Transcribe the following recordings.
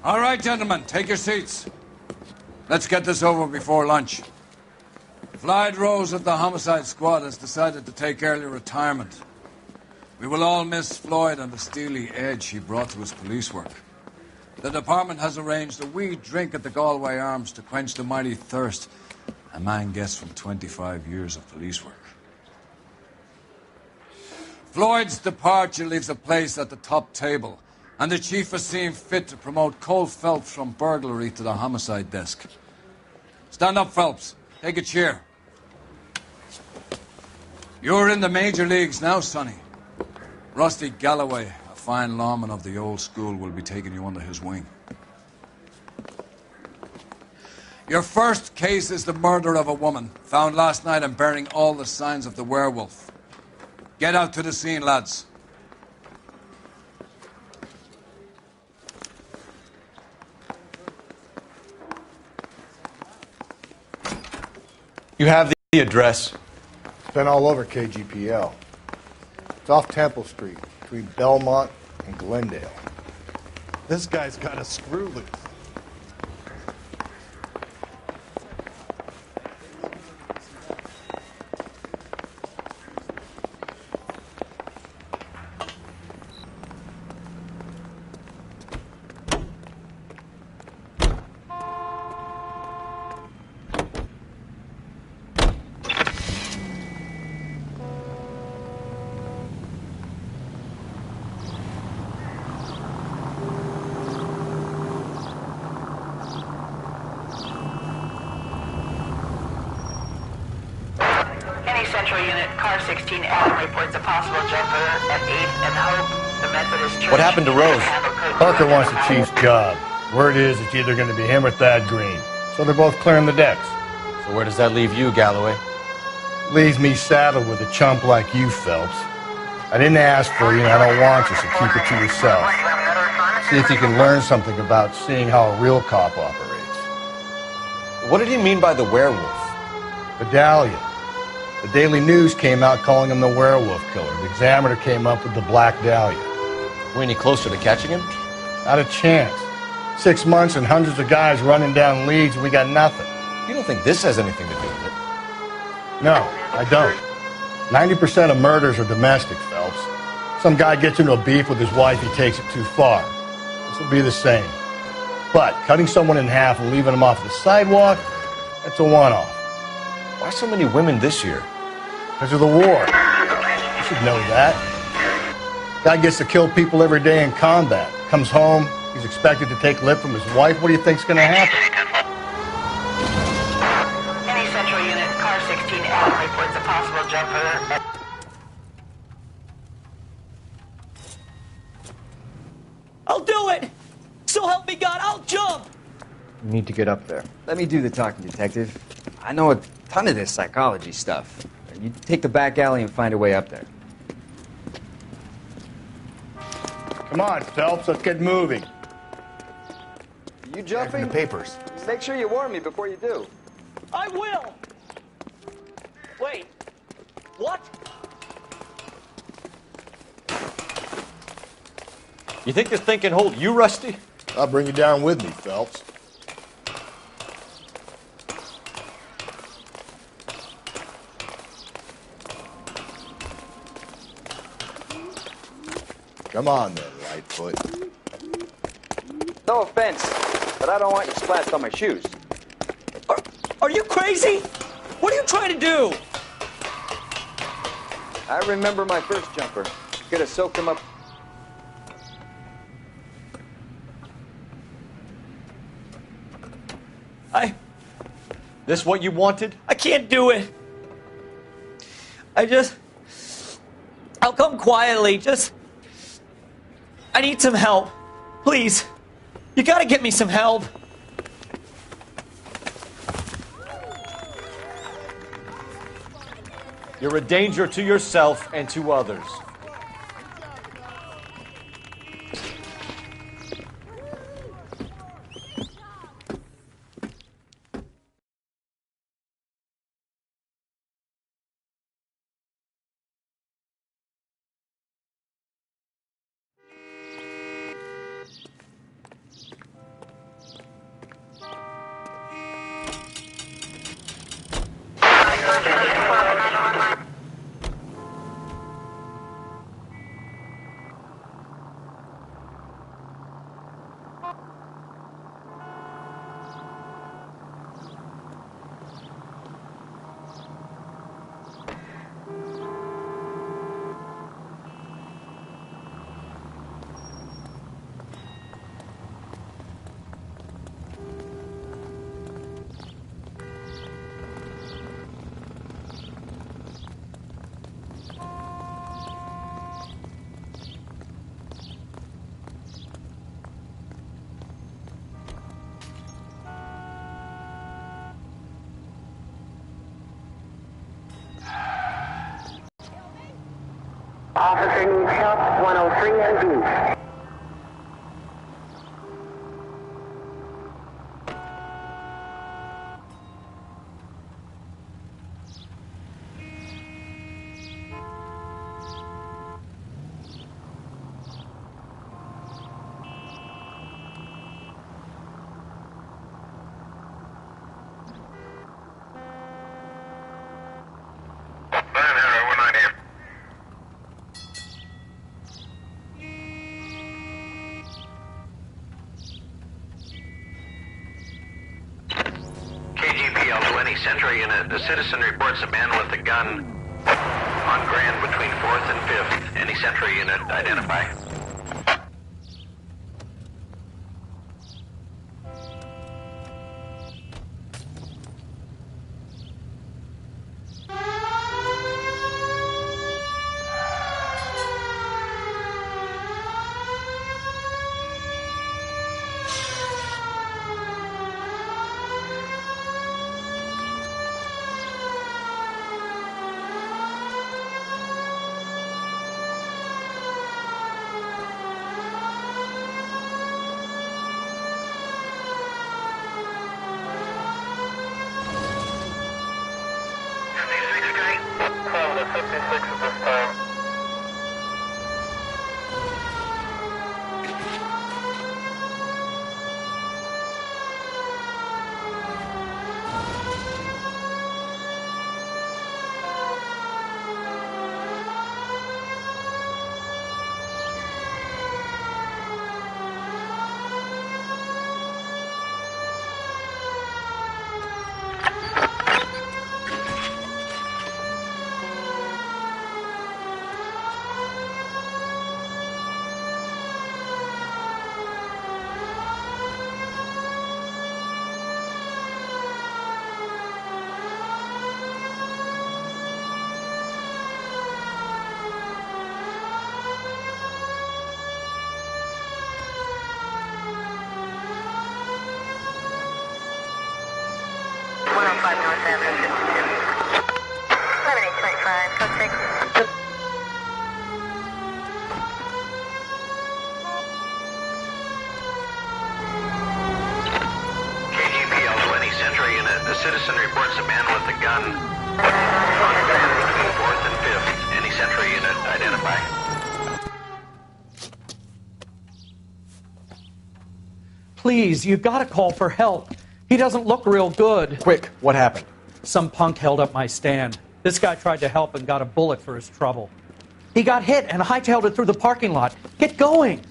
All right, gentlemen, take your seats. Let's get this over before lunch. Floyd Rose of the Homicide Squad has decided to take early retirement. We will all miss Floyd and the steely edge he brought to his police work. The department has arranged a wee drink at the Galway Arms to quench the mighty thirst a man gets from 25 years of police work. Floyd's departure leaves a place at the top table, and the chief has seen fit to promote Cole Phelps from burglary to the homicide desk. Stand up, Phelps. Take a chair. You're in the major leagues now, Sonny. Rusty Galloway, a fine lawman of the old school, will be taking you under his wing. Your first case is the murder of a woman, found last night and bearing all the signs of the werewolf. Get out to the scene, lads. You have the address. It's been all over KGPL. It's off Temple Street, between Belmont and Glendale. This guy's got a screw loose. Central Unit, Car 16 Adam reports a possible jumper at 8th and Hope, the Methodist Church. What happened to Rose? Parker wants the chief's job. Word is it's either going to be him or Thad Green. So they're both clearing the decks. So where does that leave you, Galloway? Leaves me saddled with a chump like you, Phelps. I didn't ask for you and I don't want you, so keep it to yourself. See if you can learn something about seeing how a real cop operates. What did he mean by the werewolf? Medallion. The Daily News came out calling him the werewolf killer. The Examiner came up with the Black Dahlia. Were any closer to catching him? Not a chance. 6 months and hundreds of guys running down leads and we got nothing. You don't think this has anything to do with it? No, I don't. 90% of murders are domestic, Phelps. Some guy gets into a beef with his wife, he takes it too far. This will be the same. But cutting someone in half and leaving them off the sidewalk, that's a one-off. Why so many women this year? Because of the war. You should know that. Guy gets to kill people every day in combat. Comes home, he's expected to take lip from his wife. What do you think's going to happen? Any Central Unit, Car 16 Adam reports a possible jumper at... I'll do it! So help me God, I'll jump! You need to get up there. Let me do the talking, Detective. I know a ton of this psychology stuff. You take the back alley and find a way up there. Come on, Phelps, let's get moving. You jumping? The papers. Make sure you warn me before you do. I will! Wait, what? You think this thing can hold you, Rusty? I'll bring you down with me, Phelps. Come on then, Lightfoot. No offense, but I don't want you splashed on my shoes. Are you crazy? What are you trying to do? I remember my first jumper. Could have soaked him up. This what you wanted? I can't do it. I'll come quietly, I need some help. Please. You gotta get me some help. You're a danger to yourself and to others. Officer needs help, 103 and B. Central unit, the citizen reports a man with a gun on Grand between 4th and 5th. Any Central unit, identify. Citizen reports a man with a gun on Grand between 4th and 5th. Any Central unit, identify. Please, you gotta call for help. He doesn't look real good. Quick, what happened? Some punk held up my stand. This guy tried to help and got a bullet for his trouble. He got hit and hightailed it through the parking lot. Get going!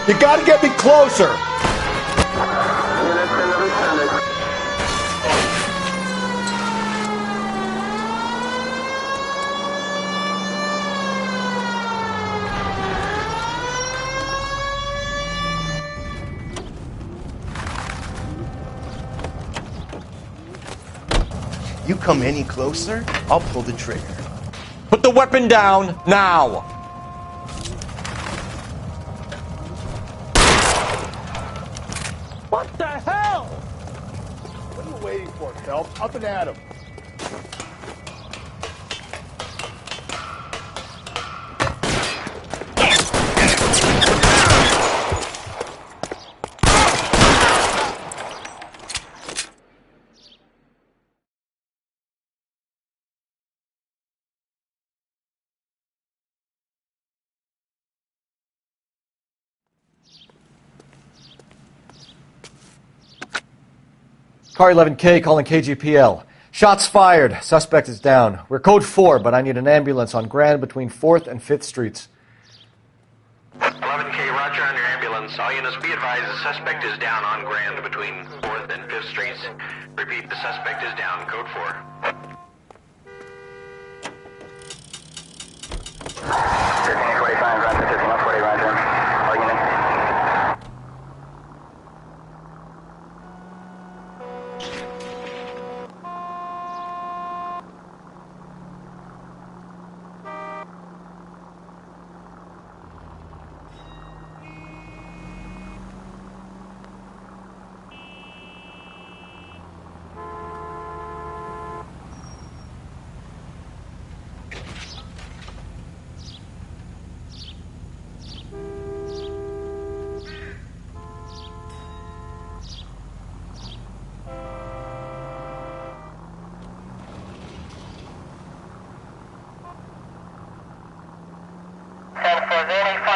You gotta get me closer! You come any closer, I'll pull the trigger. Put the weapon down, now! What the hell? What are you waiting for, Phelps? Up and at him. Car 11K calling KGPL. Shots fired. Suspect is down. We're code 4, but I need an ambulance on Grand between 4th and 5th Streets. 11K, roger on your ambulance. All units be advised the suspect is down on Grand between 4th and 5th Streets. Repeat, the suspect is down. Code 4. 1545, roger, 1540, roger. All units.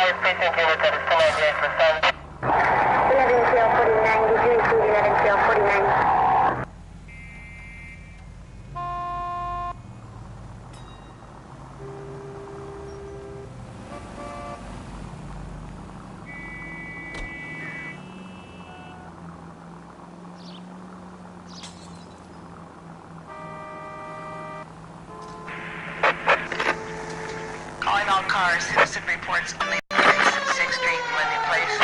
5 precinct unit that is still on grade for sun. 11 tail 49, did you include 11 tail 49? Calling all cars, citizen reports only place, 6th Street, Lindy Place.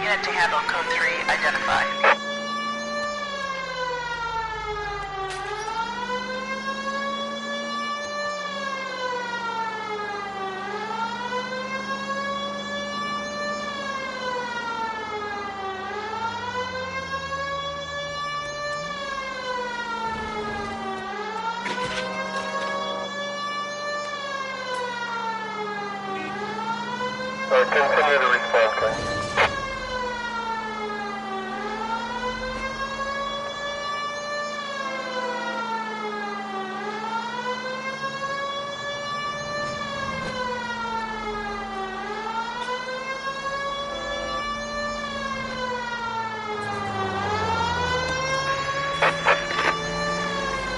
Unit to handle code 3, identify. Continue to respond, please.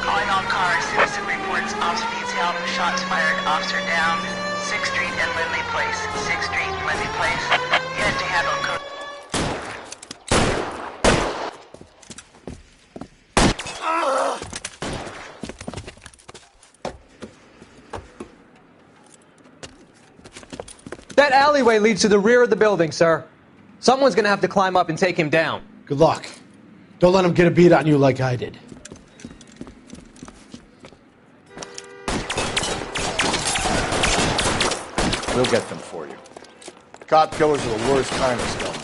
Calling all cars, citizen reports officer needs help, shots fired, officer down. 6th Street and Lindley Place. 6th Street, Lindley Place. Unit to handle code. That alleyway leads to the rear of the building, sir. Someone's gonna have to climb up and take him down. Good luck. Don't let him get a beat on you like I did. We'll get them for you. Cop killers are the worst kind of scumbag.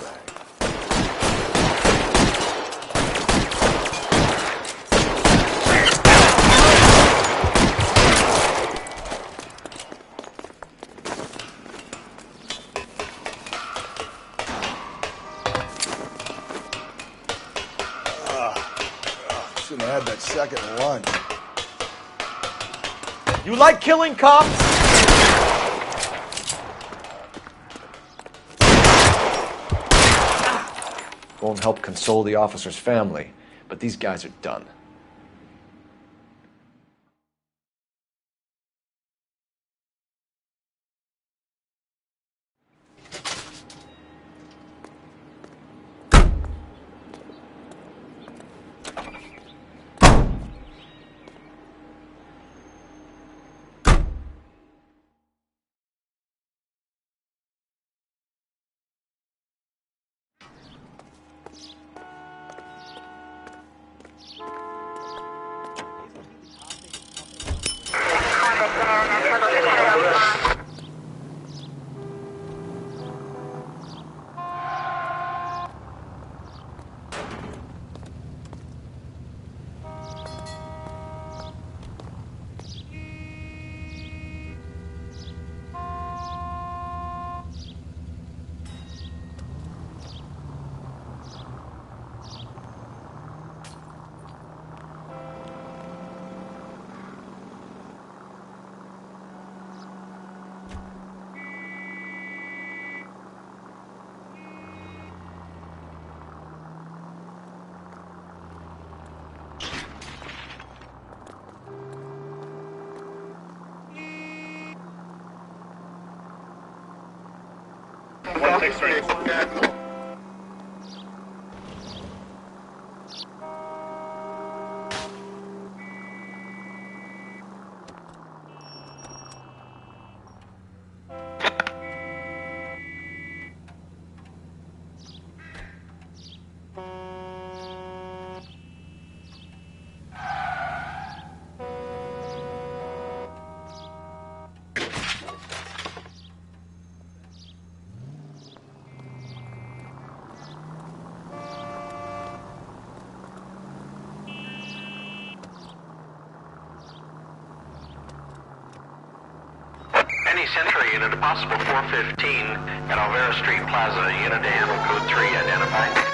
Shouldn't have had that second lunch. You like killing cops? Go and help console the officer's family, but these guys are done. Any Century unit, a possible 415 at Alvera Street Plaza. Unit to handle code 3, identified.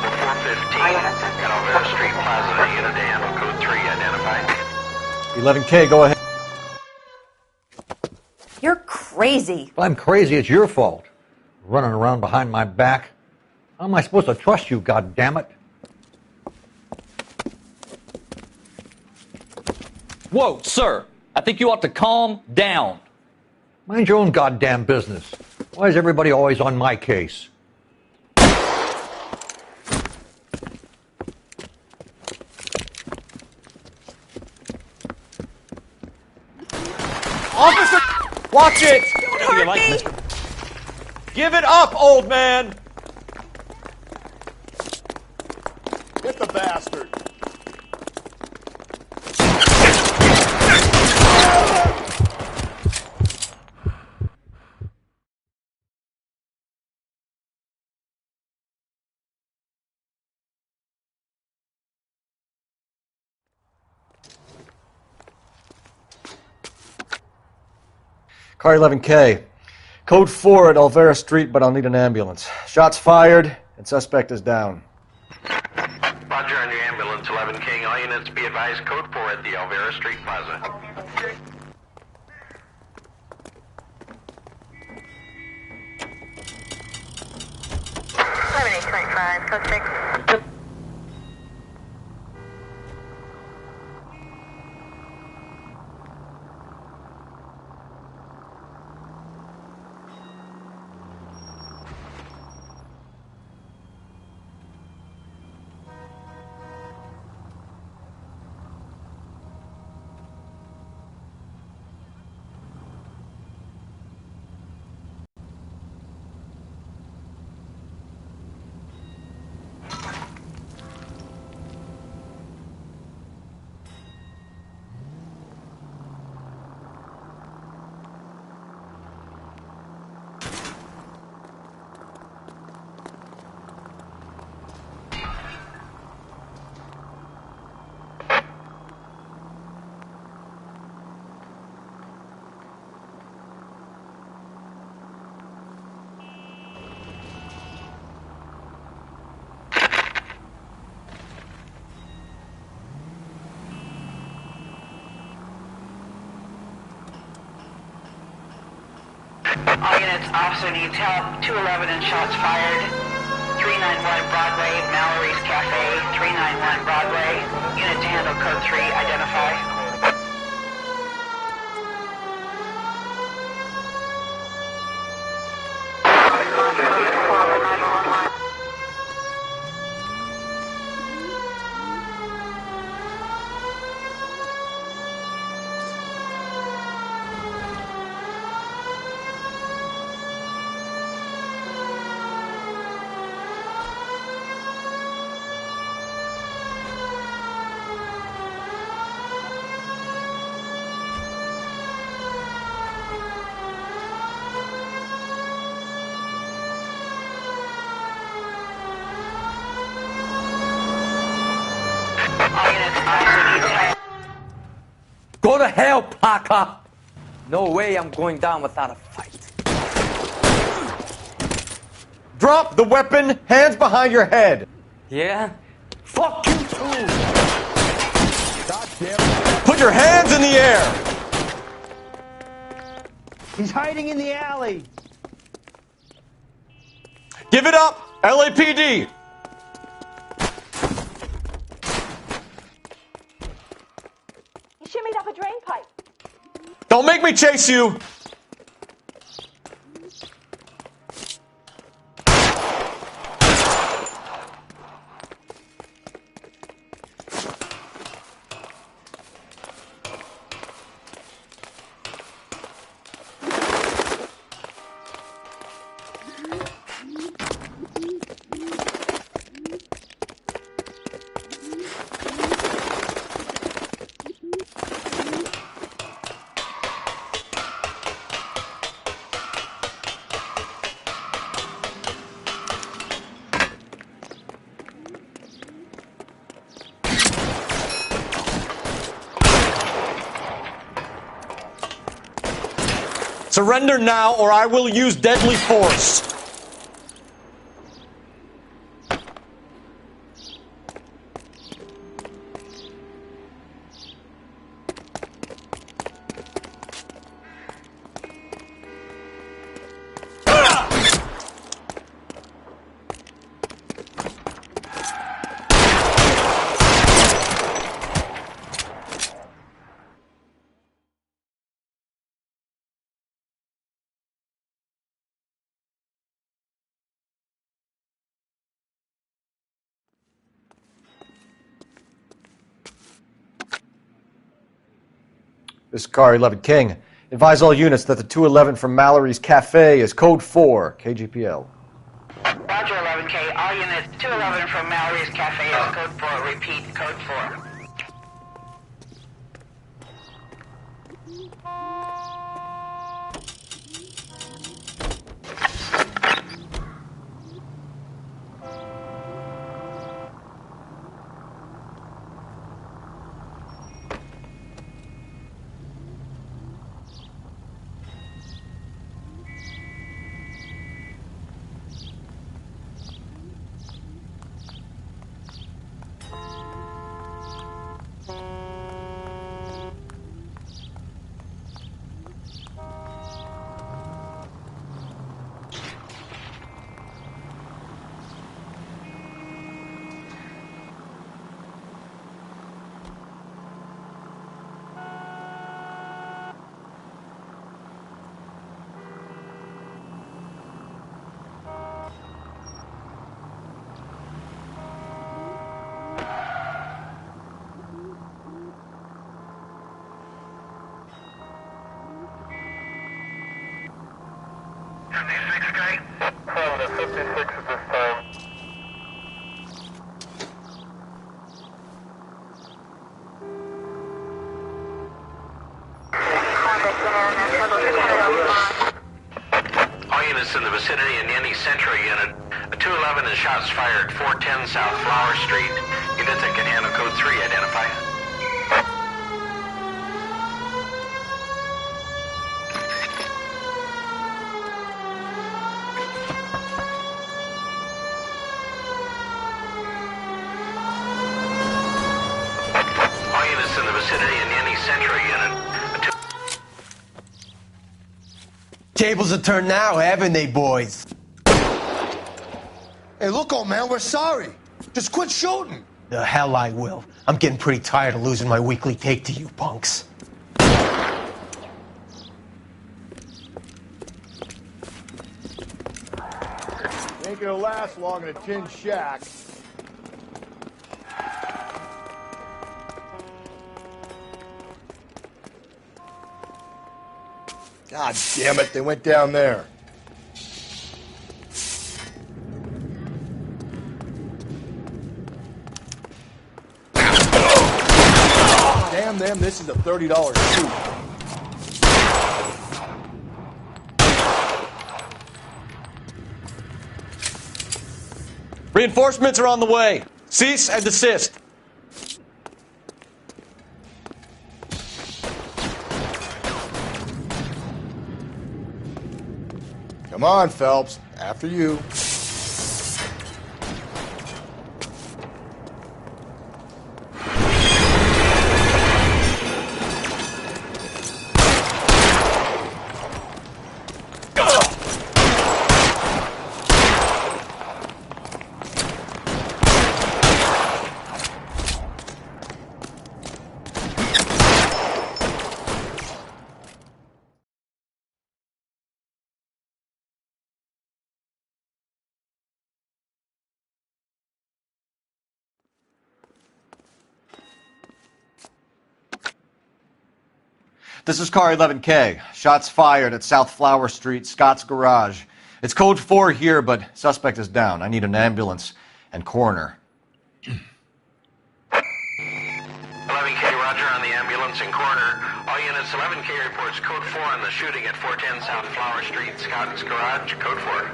Constable 415 at Alvera Street Plaza. Unit to handle code 3 identified. 11K, go ahead. You're crazy. If I'm crazy, it's your fault. Running around behind my back. How am I supposed to trust you, goddammit? Whoa, sir. I think you ought to calm down. Mind your own goddamn business. Why is everybody always on my case? Officer! Watch it! How do you like this? Give it up, old man! Hit the bastard. Car 11K. Code 4 at Alvera Street, but I'll need an ambulance. Shots fired, and suspect is down. Roger on your ambulance, 11 King. All units be advised, code 4 at the Alvera Street Plaza. 7825, code 6. All units, officer needs help. 211 and shots fired. 391 Broadway, Mallory's Cafe. 391 Broadway. Unit to handle code 3, identify. Go to hell, Parker! No way I'm going down without a fight. Drop the weapon, hands behind your head. Yeah? Fuck you too! God damn it. Put your hands in the air. He's hiding in the alley. Give it up, LAPD. You shimmied up a drain pipe. Don't make me chase you. Surrender now, or I will use deadly force. This is Car 11 King. Advise all units that the 211 from Mallory's Cafe is code 4, KGPL. Roger, 11K. All units, 211 from Mallory's Cafe is code 4. Repeat, code 4. All units in the vicinity in any Central unit. A 211 and shots fired, 410 South Flower Street. Units that can handle code 3, identify. All units in the vicinity in any Central unit. Tables are turned now, haven't they, boys? Hey, look, old man, we're sorry. Just quit shooting. The hell I will. I'm getting pretty tired of losing my weekly take to you punks. Ain't gonna last long in a tin shack. God damn it, they went down there. Damn them, this is a $30 shoot. Reinforcements are on the way. Cease and desist. Come on, Phelps, after you. This is Car 11K. Shots fired at South Flower Street, Scott's Garage. It's code 4 here, but suspect is down. I need an ambulance and coroner. 11K, roger on the ambulance and coroner. All units, 11K reports code 4 on the shooting at 410 South Flower Street, Scott's Garage, code 4.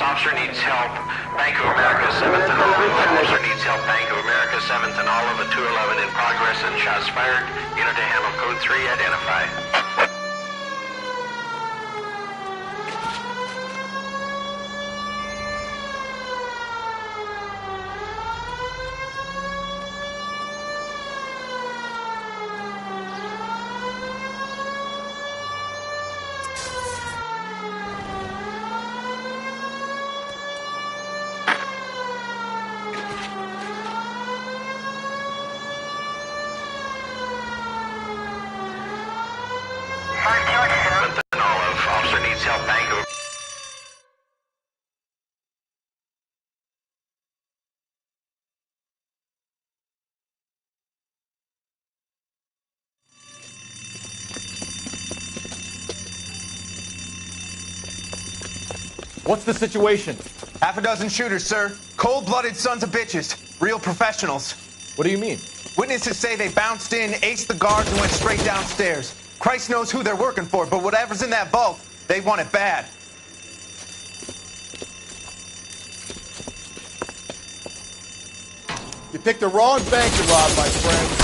Officer needs help. Bank of America, 7th and Olive. Officer needs help. Bank of America, 7th and Olive at 211 in progress and shots fired. Unit to handle code 3, identify. Officer needs help. Bank of What's the situation? Half a dozen shooters, sir. Cold-blooded sons of bitches. Real professionals. What do you mean? Witnesses say they bounced in, aced the guards, and went straight downstairs. Christ knows who they're working for, but whatever's in that vault, they want it bad. You picked the wrong bank to rob, my friend.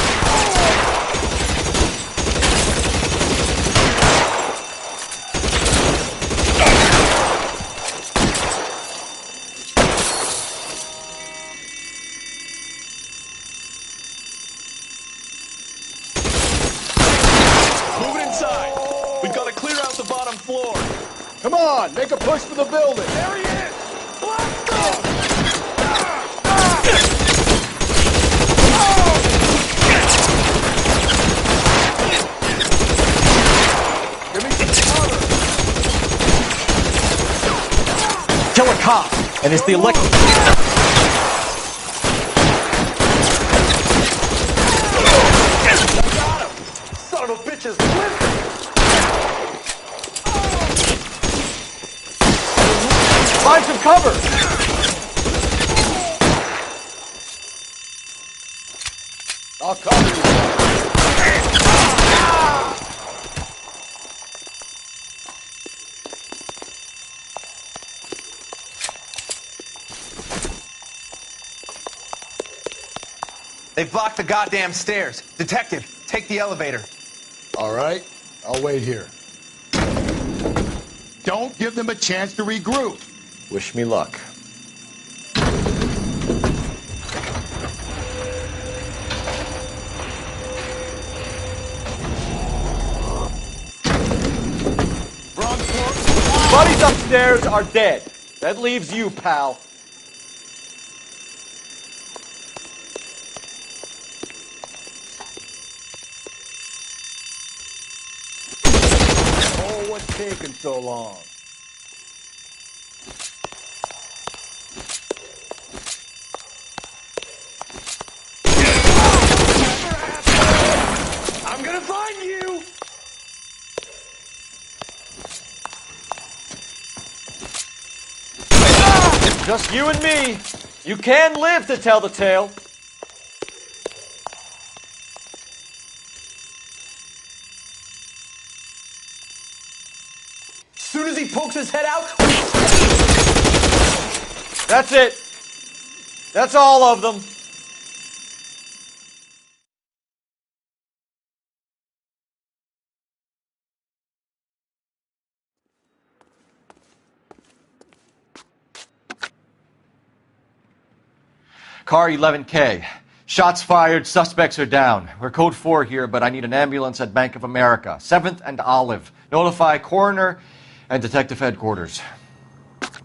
Move it inside. We've got to clear out the bottom floor. Come on, make a push for the building. There he is! Blast him! Give me some cover. Kill a cop, and it's the electric. Son of a bitch is limping! Find some cover! I'll cover you. They've blocked the goddamn stairs. Detective, take the elevator. All right, I'll wait here. Don't give them a chance to regroup. Wish me luck. Buddies upstairs are dead. That leaves you, pal. Oh, what's taking so long? I'm gonna find you! Just you and me. You can live to tell the tale. As soon as he pokes his head out... That's it. That's all of them. Car 11K. Shots fired, suspects are down. We're code 4 here, but I need an ambulance at Bank of America. 7th and Olive. Notify coroner and detective headquarters. Roger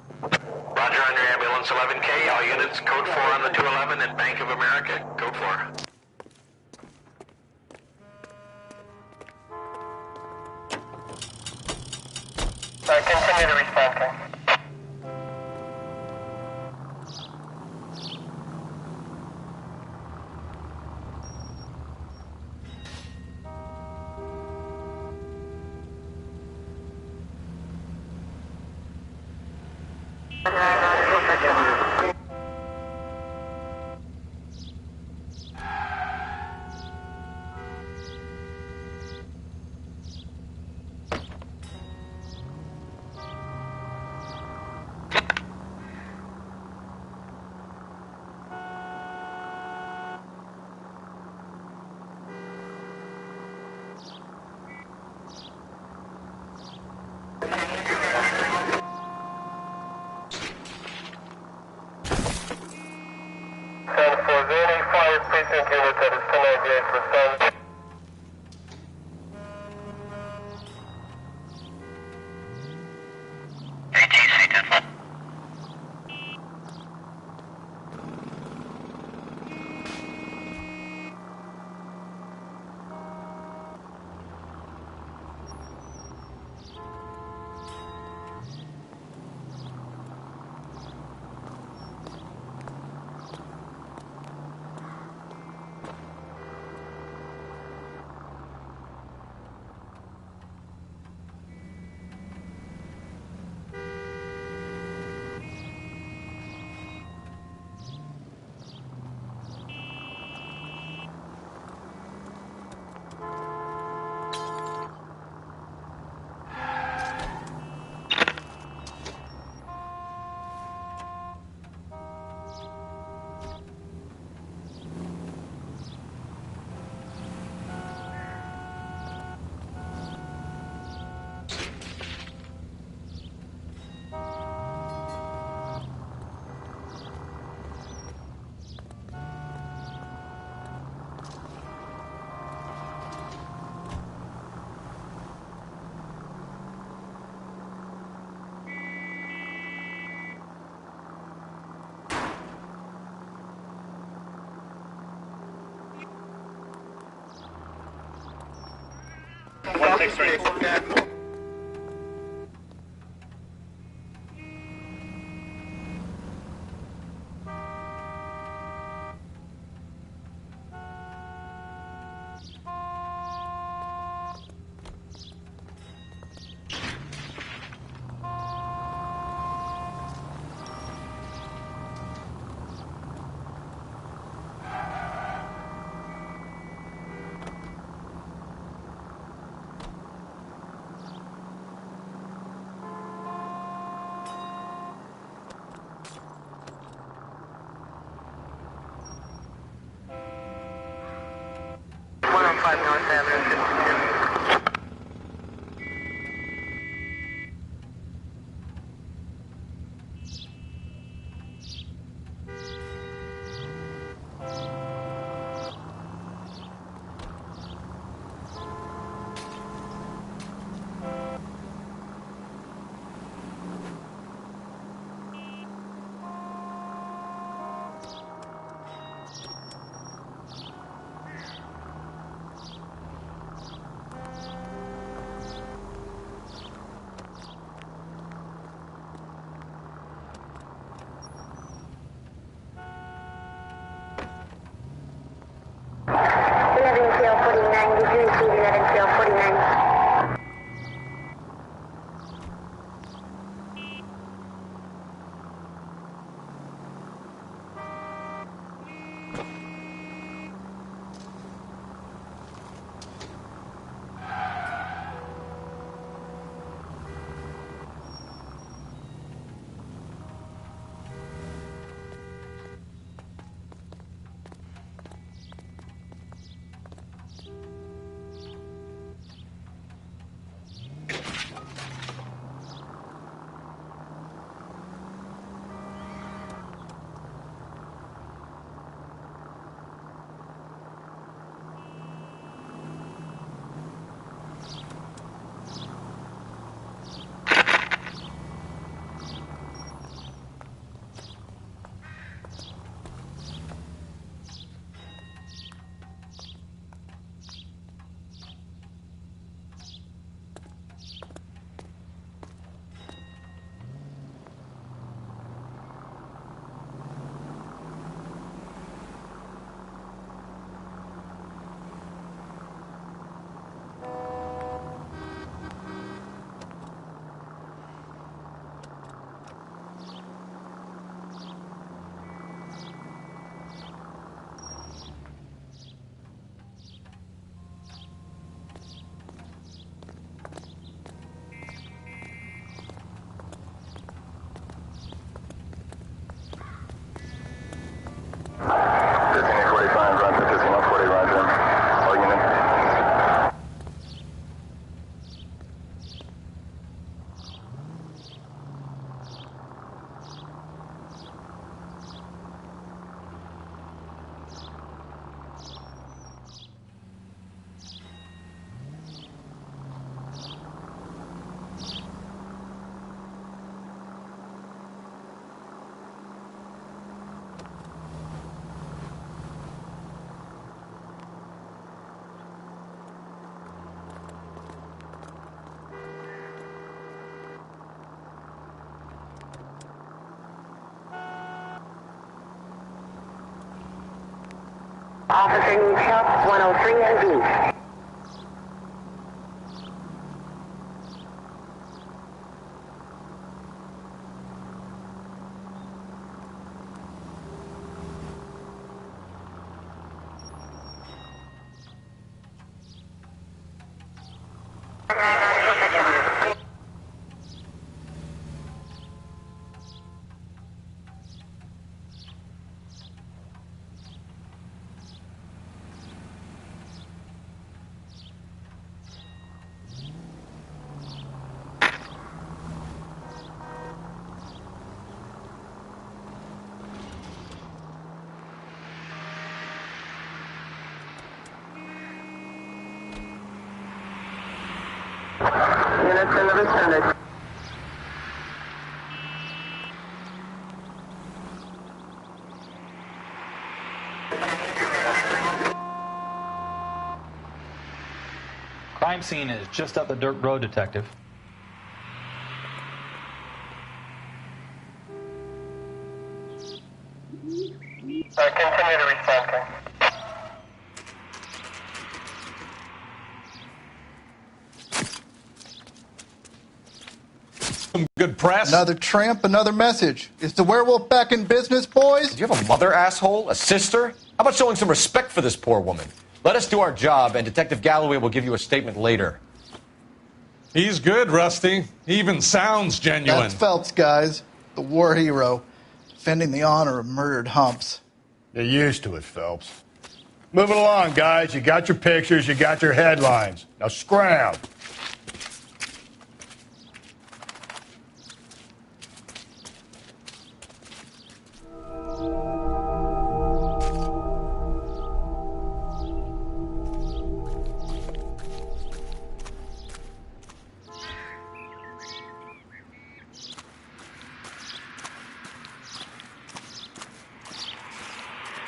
on your ambulance, 11K. All units, code 4 on the 211 at Bank of America. Code 4. Continue to respond, sir. Officer needs help, 103 and D. Units in the vicinity. Crime scene is just up the dirt road, Detective. Continue to respond. Some good press. Another tramp, another message. Is the werewolf back in business, boys? Do you have a mother, asshole? A sister? How about showing some respect for this poor woman? Let us do our job, and Detective Galloway will give you a statement later. He's good, Rusty. He even sounds genuine. That's Phelps, guys. The war hero. Defending the honor of murdered humps. You're used to it, Phelps. Moving along, guys. You got your pictures, you got your headlines. Now scram.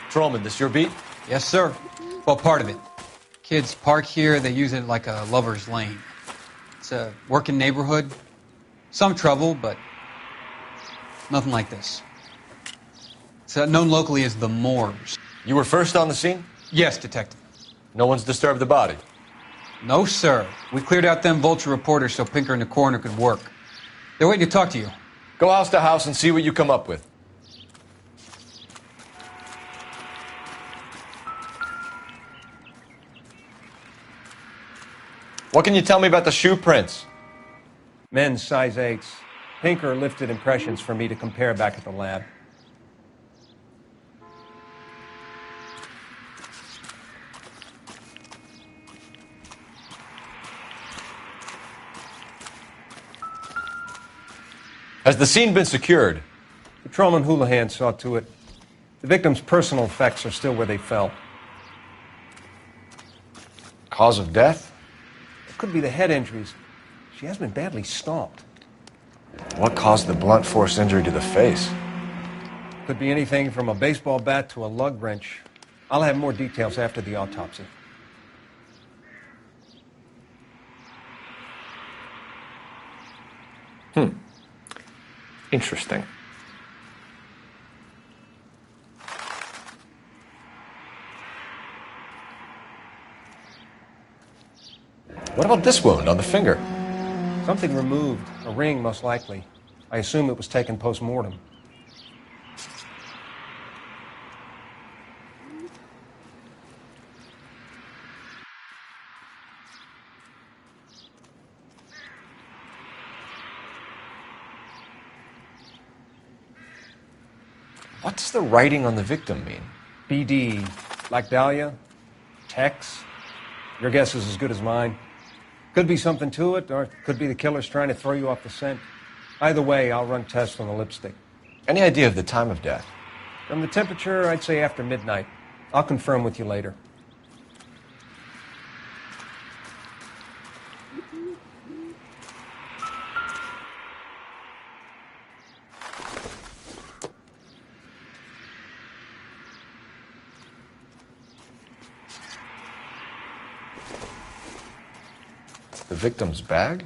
Patrolman, this your beat? Yes, sir. Well, part of it. Kids park here, they use it like a lover's lane. It's a working neighborhood. Some trouble, but nothing like this. It's known locally as the Moors. You were first on the scene? Yes, Detective. No one's disturbed the body? No, sir. We cleared out them vulture reporters so Pinker and the coroner could work. They're waiting to talk to you. Go house to house and see what you come up with. What can you tell me about the shoe prints? Men's size 8s. Pinker lifted impressions for me to compare back at the lab. Has the scene been secured? Patrolman Houlihan saw to it. The victim's personal effects are still where they fell. Cause of death? It could be the head injuries. She has been badly stomped. What caused the blunt force injury to the face? Could be anything from a baseball bat to a lug wrench. I'll have more details after the autopsy. Interesting. What about this wound on the finger? Something removed. A ring, most likely. I assume it was taken post-mortem. What does the writing on the victim mean? BD. Like Dahlia? Tex? Your guess is as good as mine. Could be something to it, or it could be the killer's trying to throw you off the scent. Either way, I'll run tests on the lipstick. Any idea of the time of death? From the temperature, I'd say after midnight. I'll confirm with you later. The victim's bag?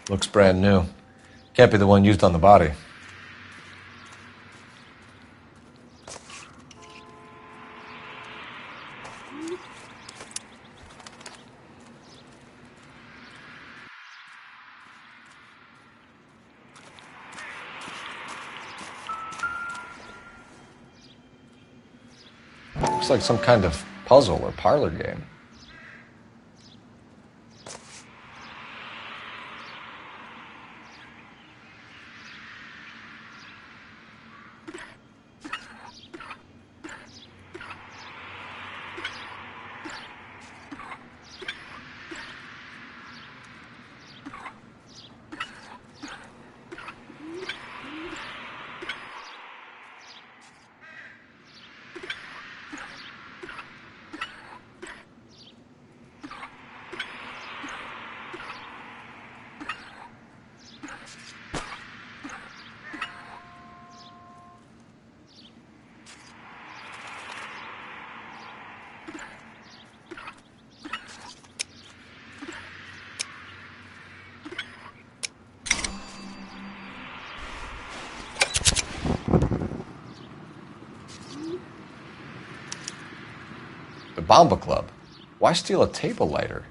Looks brand new. Can't be the one used on the body. Looks like some kind of puzzle or parlor game. The Bomba Club. Why steal a table lighter?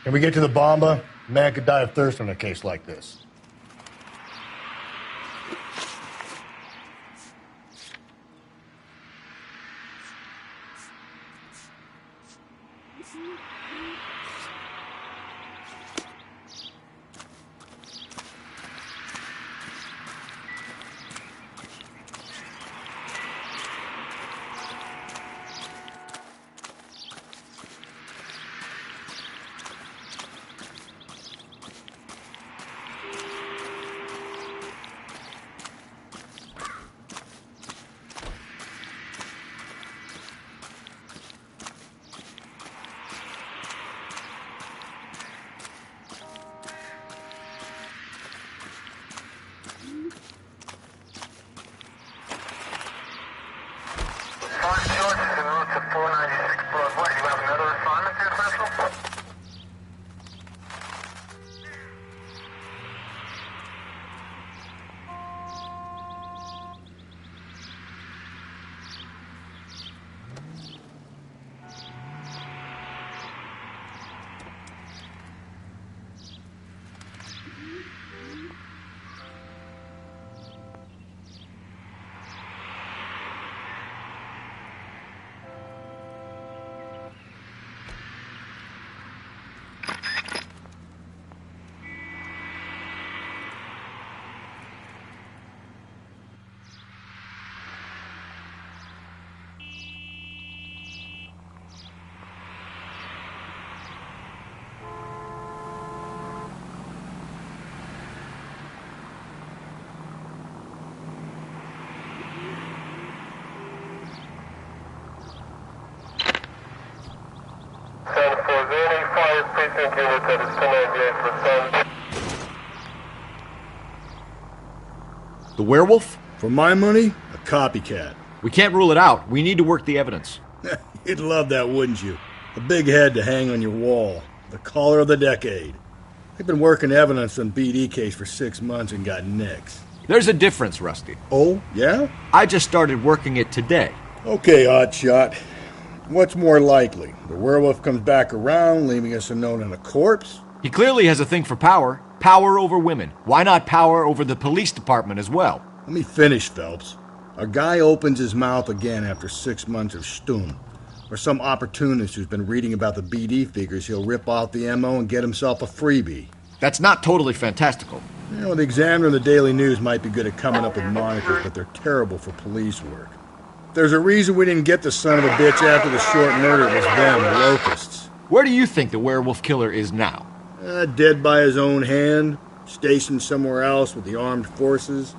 Can we get to the Bomba? Man could die of thirst in a case like this. The werewolf? For my money, a copycat. We can't rule it out. We need to work the evidence. You'd love that, wouldn't you? A big head to hang on your wall. The caller of the decade. They've been working evidence on BD case for 6 months and got nicks. There's a difference, Rusty. Oh, yeah? I just started working it today. Okay, Hotshot. What's more likely? The werewolf comes back around, leaving us a note and a corpse? He clearly has a thing for power. Power over women. Why not power over the police department as well? Let me finish, Phelps. A guy opens his mouth again after 6 months of stum. Or some opportunist who's been reading about the BD figures, he'll rip off the MO and get himself a freebie. That's not totally fantastical. You know, the Examiner and the Daily News might be good at coming up with monitors, but they're terrible for police work. There's a reason we didn't get the son of a bitch after the short murder. It was them, the locusts. Where do you think the werewolf killer is now? Dead by his own hand, stationed somewhere else with the armed forces.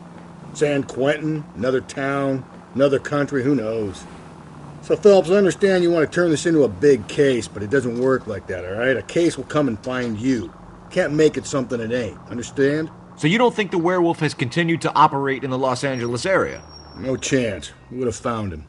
San Quentin, another town, another country, who knows? So, Phelps, I understand you want to turn this into a big case, but it doesn't work like that, all right? A case will come and find you. Can't make it something it ain't, understand? So you don't think the werewolf has continued to operate in the Los Angeles area? No chance. We would have found him.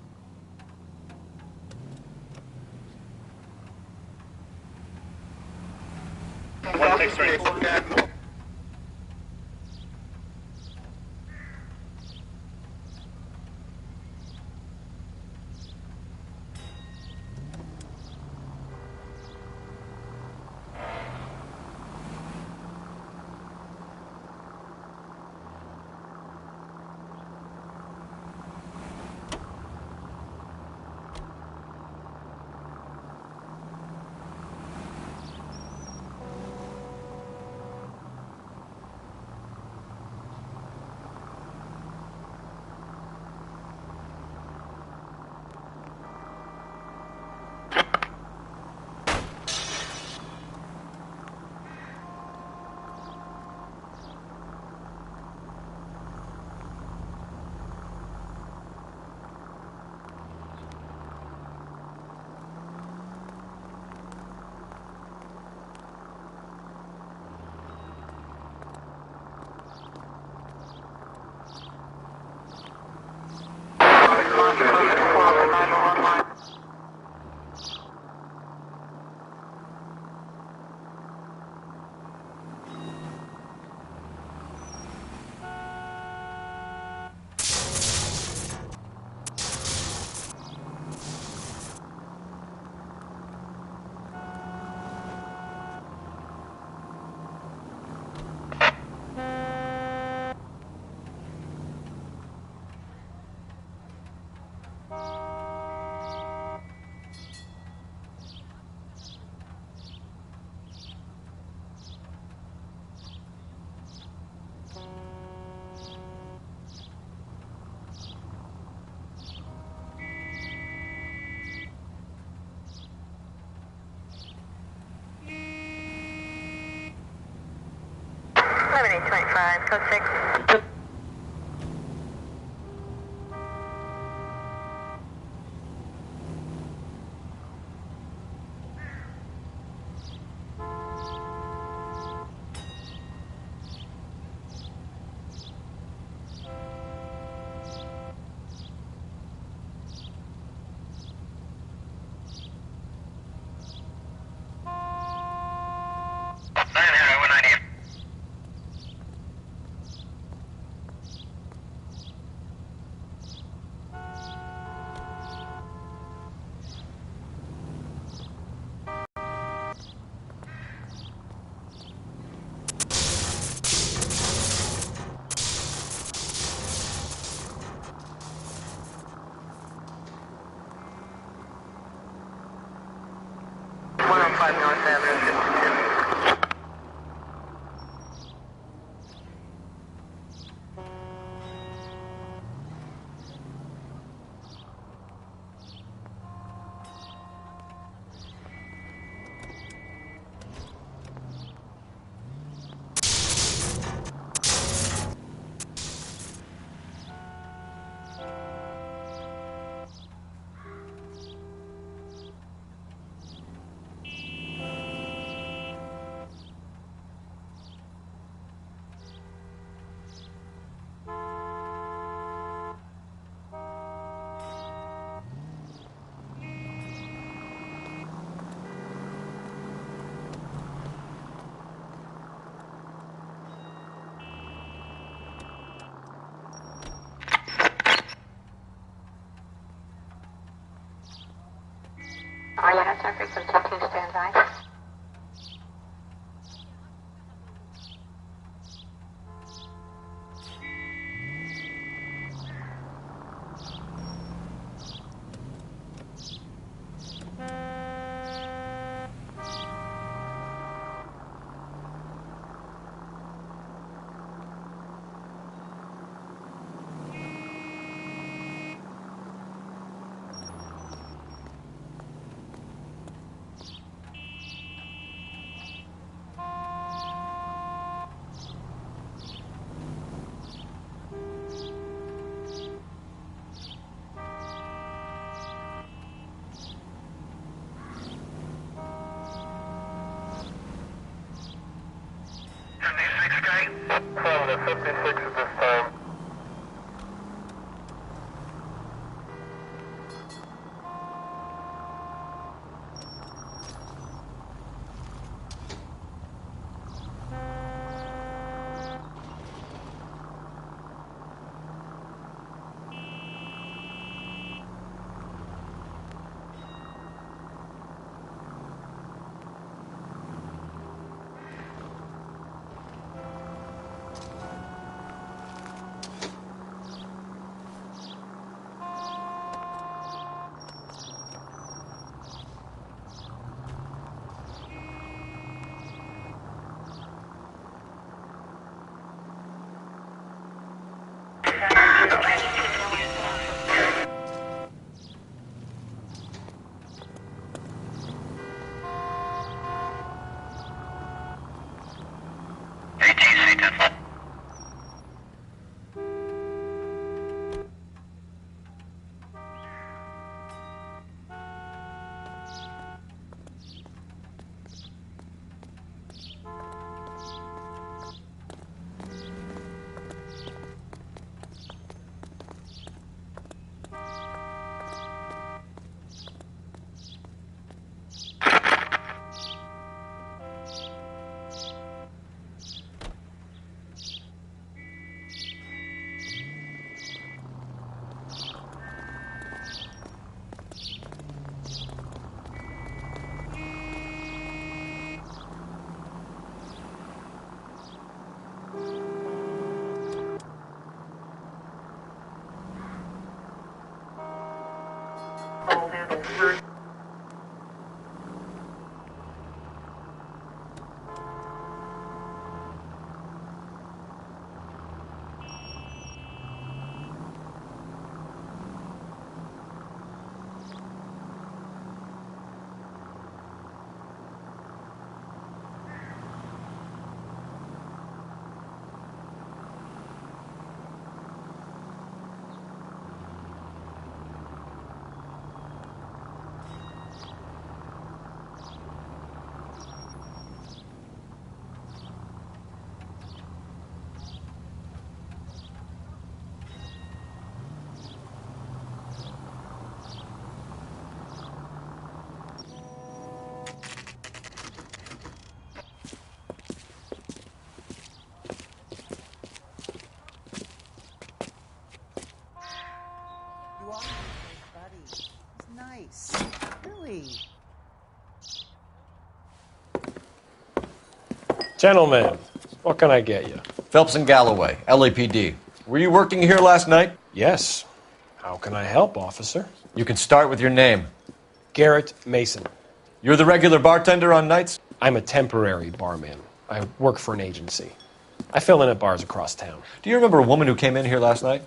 7825, code 6. North Avenue, 52. Are you at Century for 10 to stand by? From the 56 at this time. Gentlemen, what can I get you? Phelps and Galloway, LAPD. Were you working here last night? Yes. How can I help, officer? You can start with your name. Garrett Mason. You're the regular bartender on nights? I'm a temporary barman. I work for an agency. I fill in at bars across town. Do you remember a woman who came in here last night?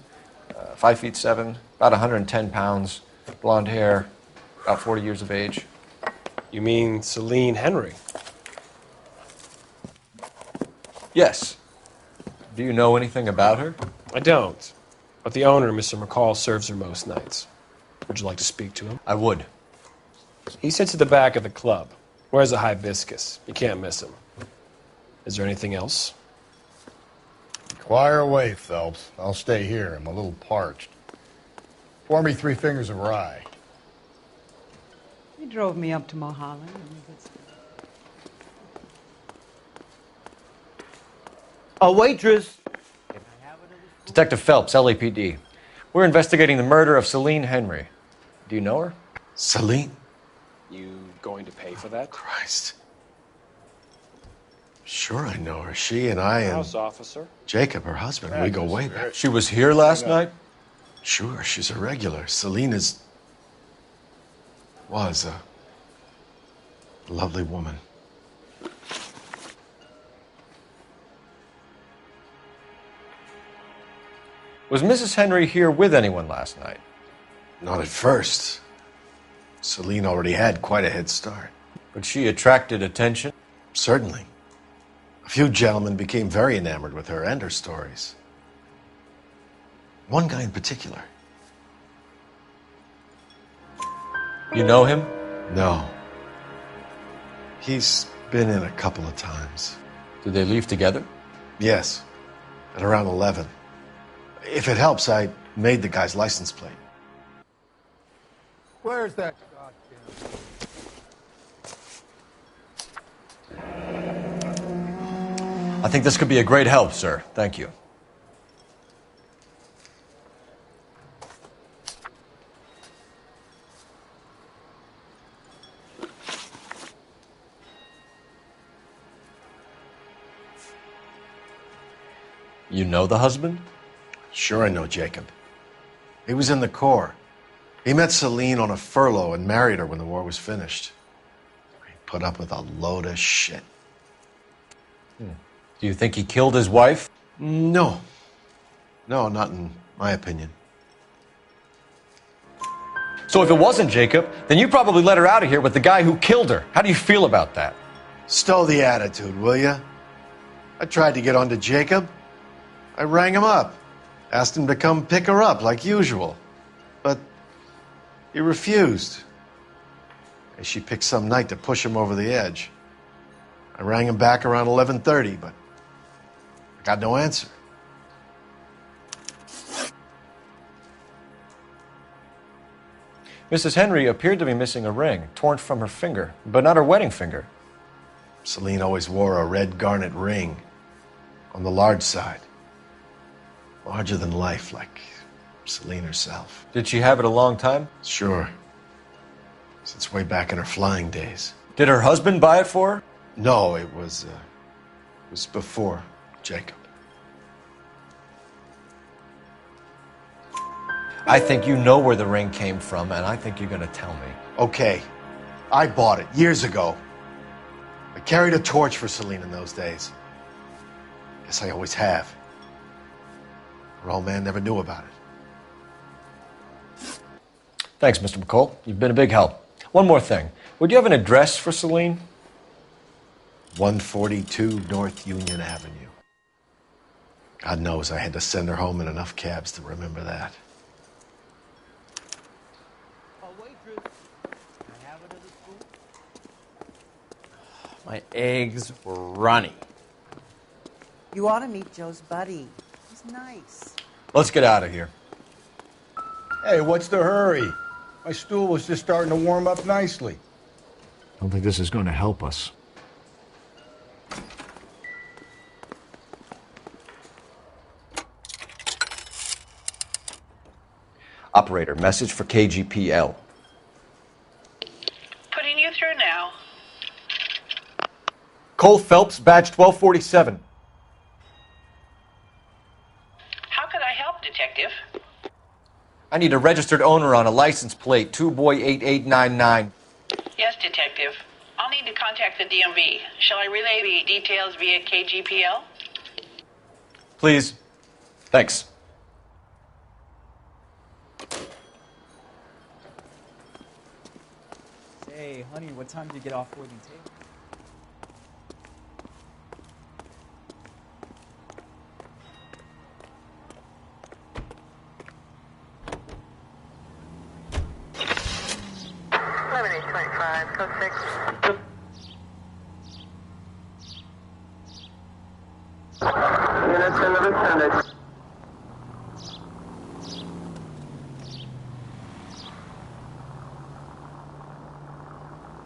5'7", about 110 pounds, blonde hair, about 40 years of age. You mean Celine Henry? Yes. Do you know anything about her? I don't. But the owner, Mr. McCall, serves her most nights. Would you like to speak to him? I would. He sits at the back of the club. Wears a hibiscus. You can't miss him. Is there anything else? Inquire away, Phelps. I'll stay here. I'm a little parched. Pour me 3 fingers of rye. He drove me up to Mulholland. A waitress. Detective Phelps, LAPD. We're investigating the murder of Celine Henry. Do you know her? Celine? You going to pay for that? Christ. Sure I know her. She and I and House officer. Jacob, her husband, we go way back. She was here last night? Sure, she's a regular. Celine was a lovely woman. Was Mrs. Henry here with anyone last night? Not at first. Celine already had quite a head start. But she attracted attention? Certainly. A few gentlemen became very enamored with her and her stories. One guy in particular. You know him? No. He's been in a couple of times. Did they leave together? Yes. At around 11. If it helps, I made the guy's license plate. Where's that? I think this could be a great help, sir. Thank you. You know the husband? Sure I know Jacob. He was in the Corps. He met Celine on a furlough and married her when the war was finished. He put up with a load of shit. Do you think he killed his wife? No. No, not in my opinion. So if it wasn't Jacob, then you probably let her out of here with the guy who killed her. How do you feel about that? Stow the attitude, will ya? I tried to get on to Jacob. I rang him up. Asked him to come pick her up like usual. But he refused. And she picked some night to push him over the edge. I rang him back around 11:30, but I got no answer. Mrs. Henry appeared to be missing a ring, torn from her finger, but not her wedding finger. Celine always wore a red garnet ring on the large side. Larger than life, like Celine herself. Did she have it a long time? Sure. Since way back in her flying days. Did her husband buy it for her? No, it was before Jacob. I think you know where the ring came from, and I think you're going to tell me. Okay. I bought it years ago. I carried a torch for Celine in those days. Guess I always have. Her old man never knew about it. Thanks, Mr. McCall. You've been a big help. One more thing. Would you have an address for Celine? 142 North Union Avenue. God knows I had to send her home in enough cabs to remember that. My eggs were runny. You ought to meet Joe's buddy. He's nice. Let's get out of here. Hey, what's the hurry? My stool was just starting to warm up nicely. I don't think this is going to help us. Operator, message for KGPL. Putting you through now. Cole Phelps, badge 1247. How could I help, Detective? I need a registered owner on a license plate, 2boy8899. Yes, Detective. I'll need to contact the DMV. Shall I relay the details via KGPL? Please. Thanks. Hey, honey, what time do you get off Worthing Table? Code 6. Units in the vicinity.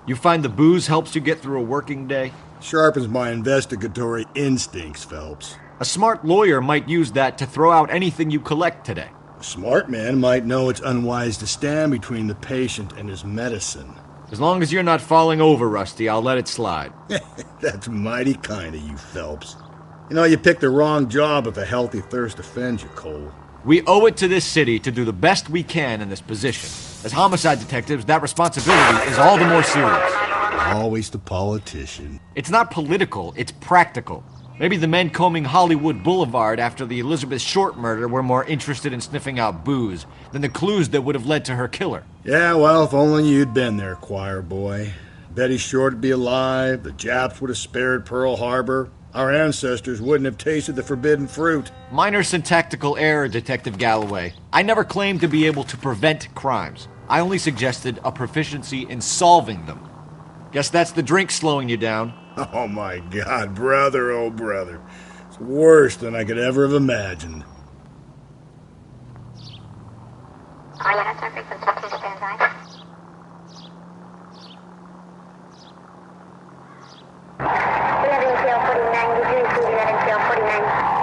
You find the booze helps you get through a working day? Sharpens my investigatory instincts, Phelps. A smart lawyer might use that to throw out anything you collect today. A smart man might know it's unwise to stand between the patient and his medicine. As long as you're not falling over, Rusty, I'll let it slide. That's mighty kind of you, Phelps. You know, you picked the wrong job if a healthy thirst offends you, Cole. We owe it to this city to do the best we can in this position. As homicide detectives, that responsibility is all the more serious. Always the politician. It's not political, it's practical. Maybe the men combing Hollywood Boulevard after the Elizabeth Short murder were more interested in sniffing out booze than the clues that would have led to her killer. Yeah, well, if only you'd been there, choir boy. Betty Short would be alive, the Japs would have spared Pearl Harbor, our ancestors wouldn't have tasted the forbidden fruit. Minor syntactical error, Detective Galloway. I never claimed to be able to prevent crimes. I only suggested a proficiency in solving them. Guess that's the drink slowing you down. Oh my God, brother, oh brother. It's worse than I could ever have imagined. All units are frequency 2 to stand by. 11 tail 49, did you include 11 tail 49?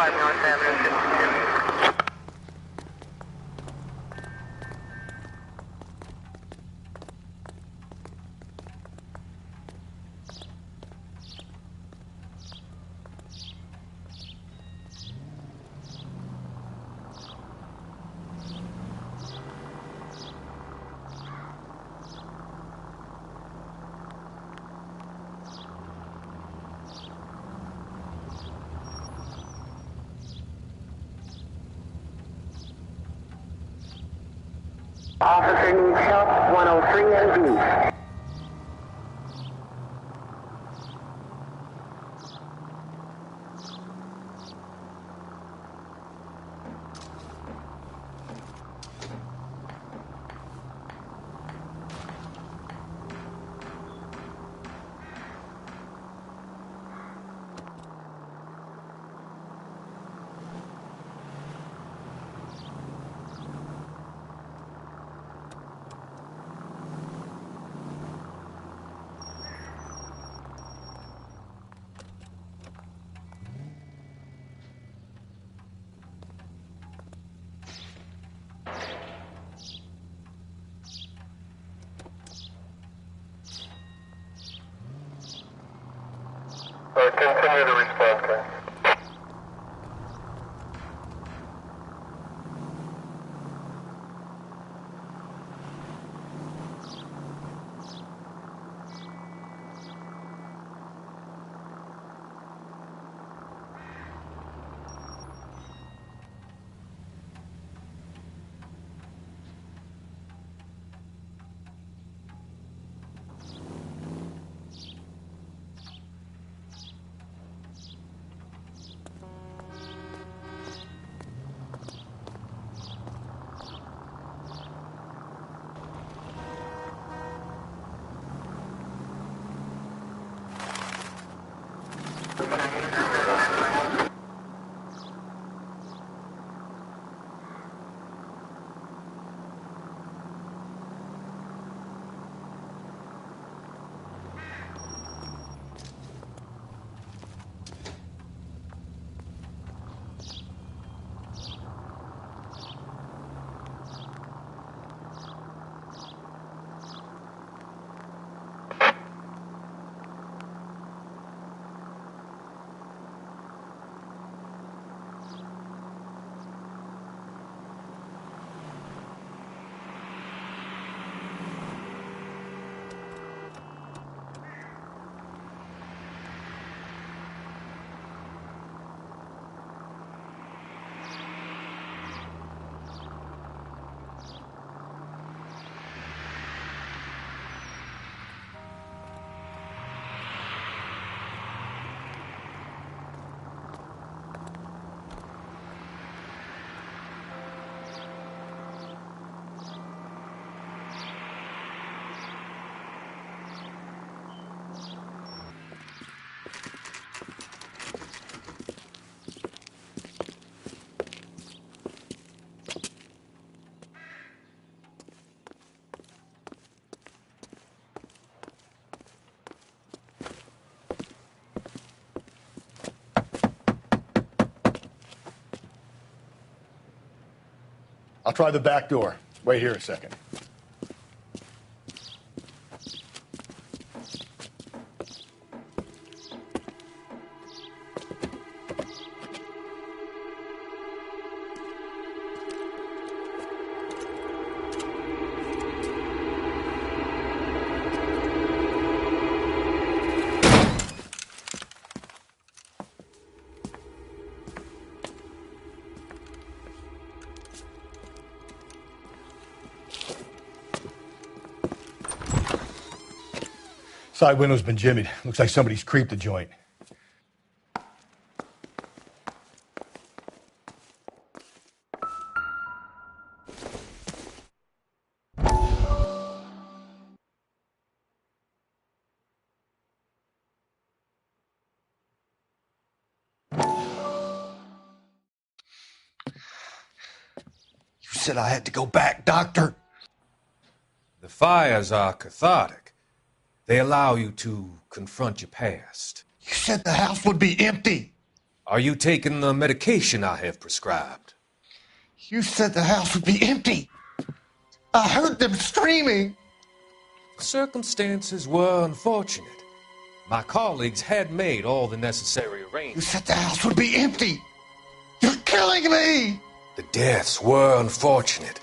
5 North Avenue, 52. Officer needs help, 103 MD. Continue to respond, guys. I'll try the back door. Wait here a second. Side window's been jimmied. Looks like somebody's creeped the joint. You said I had to go back, Doctor. The fires are cathartic. They allow you to confront your past. You said the house would be empty. Are you taking the medication I have prescribed? You said the house would be empty. I heard them screaming. Circumstances were unfortunate. My colleagues had made all the necessary arrangements. You said the house would be empty. You're killing me. The deaths were unfortunate,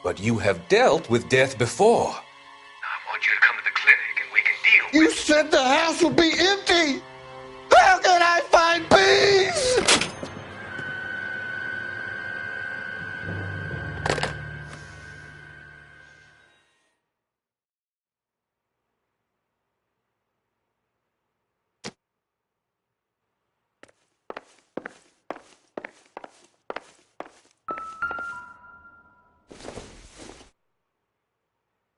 but you have dealt with death before. I want you to come to the clinic and we can deal with You said the house would be empty. How can I find peace?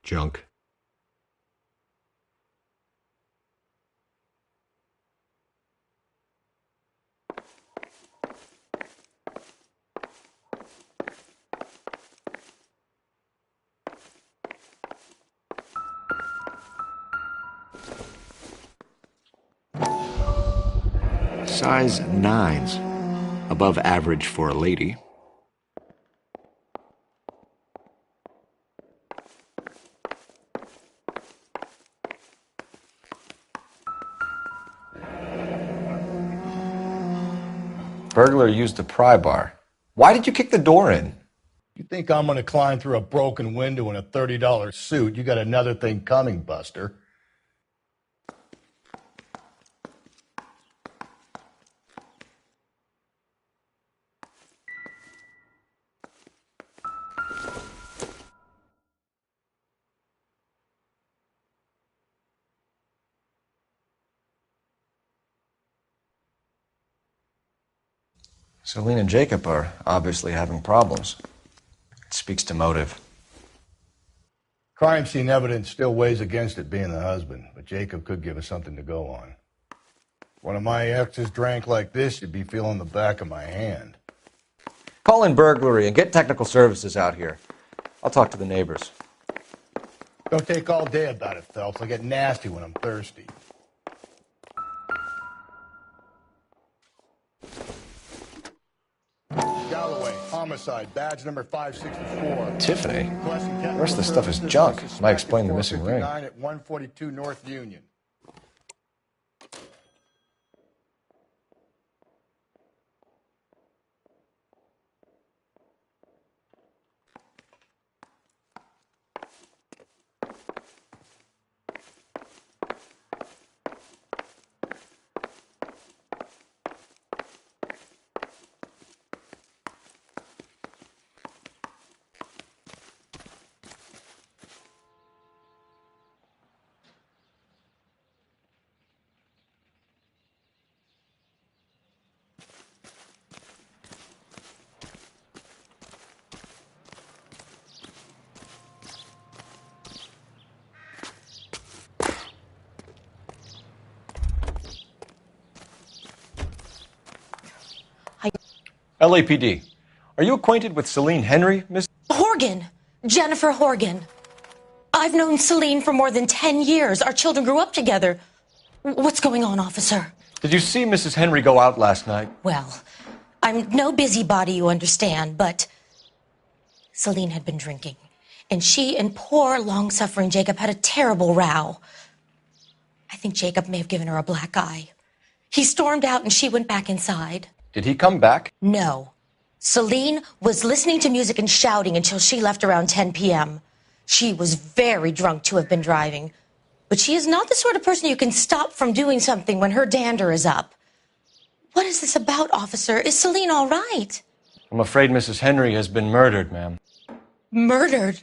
Junk. Size 9s. Above average for a lady. Burglar used the pry bar. Why did you kick the door in? You think I'm going to climb through a broken window in a $30 suit? You got another thing coming, Buster. Celine and Jacob are obviously having problems. It speaks to motive. Crime scene evidence still weighs against it being the husband, but Jacob could give us something to go on. If one of my exes drank like this, you'd be feeling the back of my hand. Call in burglary and get technical services out here. I'll talk to the neighbors. Don't take all day about it, Phelps. I get nasty when I'm thirsty. Galloway, homicide, badge number 564. Tiffany? The rest of the stuff is junk. Might explain the missing ring. At 142 North Union. LAPD. Are you acquainted with Celine Henry, Miss? Horgan. Jennifer Horgan. I've known Celine for more than 10 years. Our children grew up together. What's going on, officer? Did you see Mrs. Henry go out last night? Well, I'm no busybody, you understand, but Celine had been drinking, and she and poor, long-suffering Jacob had a terrible row. I think Jacob may have given her a black eye. He stormed out, and she went back inside. Did he come back? No. Celine was listening to music and shouting until she left around 10 p.m. She was very drunk to have been driving. But she is not the sort of person you can stop from doing something when her dander is up. What is this about, officer? Is Celine all right? I'm afraid Mrs. Henry has been murdered, ma'am. Murdered?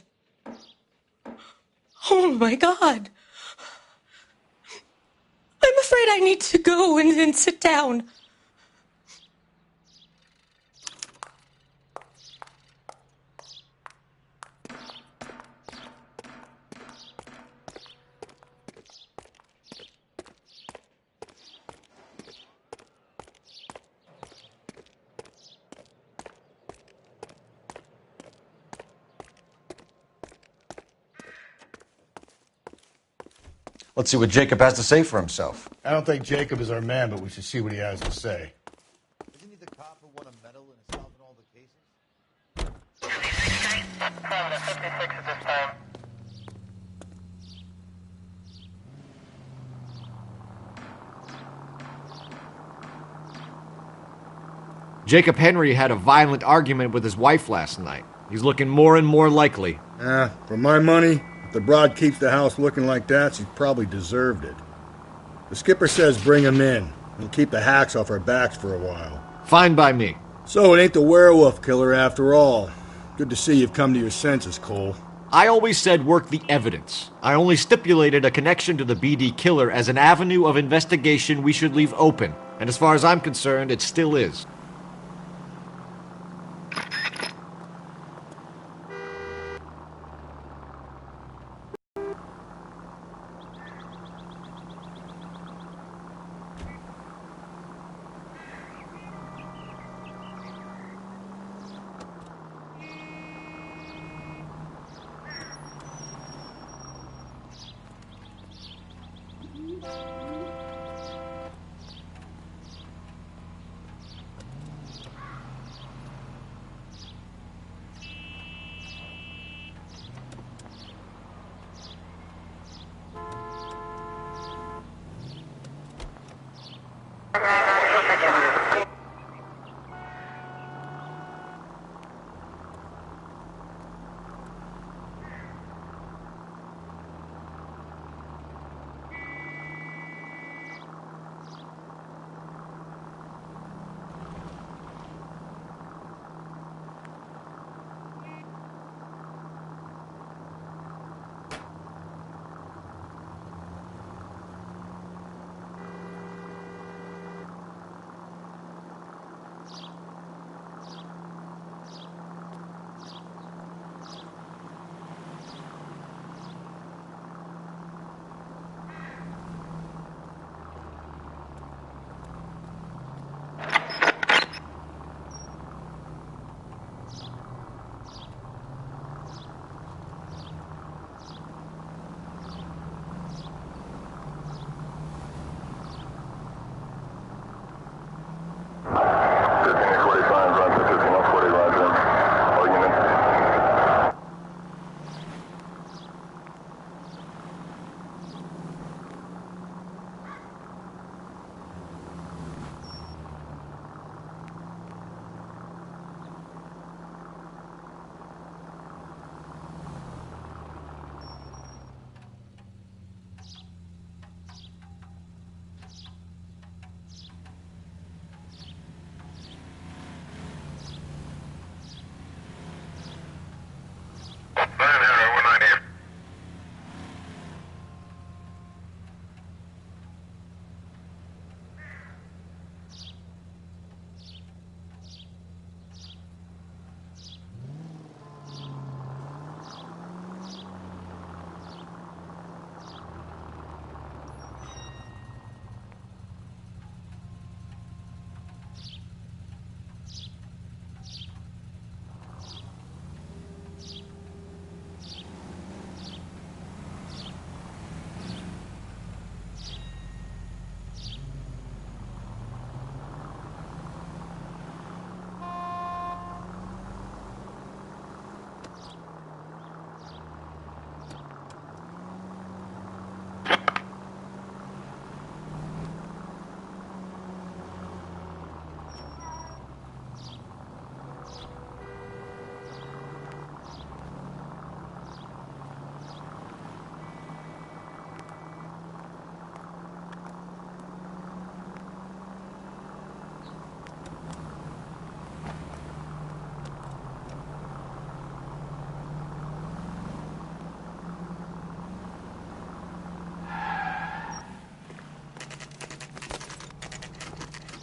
Oh, my God. I'm afraid I need to go and sit down. Let's see what Jacob has to say for himself. I don't think Jacob is our man, but we should see what he has to say. cop who won a medal in solving all the cases? 56 at this time. Jacob Henry had a violent argument with his wife last night. He's looking more and more likely. For my money, if the broad keeps the house looking like that, she's probably deserved it. The skipper says bring him in and keep the hacks off our backs for a while. Fine by me. So it ain't the werewolf killer after all. Good to see you've come to your senses, Cole. I always said work the evidence. I only stipulated a connection to the BD killer as an avenue of investigation we should leave open. And as far as I'm concerned, it still is.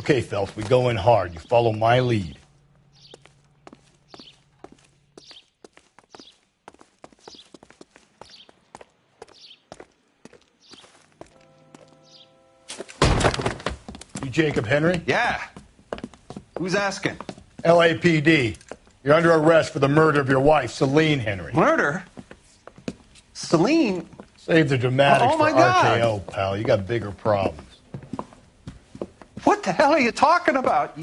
Okay, Phelps, we go in hard. You follow my lead. You Jacob Henry? Yeah. Who's asking? LAPD. You're under arrest for the murder of your wife, Celine Henry. Murder? Celine? Save the dramatics Oh, my for God. RKO, pal. You got bigger problems. What the hell are you talking about?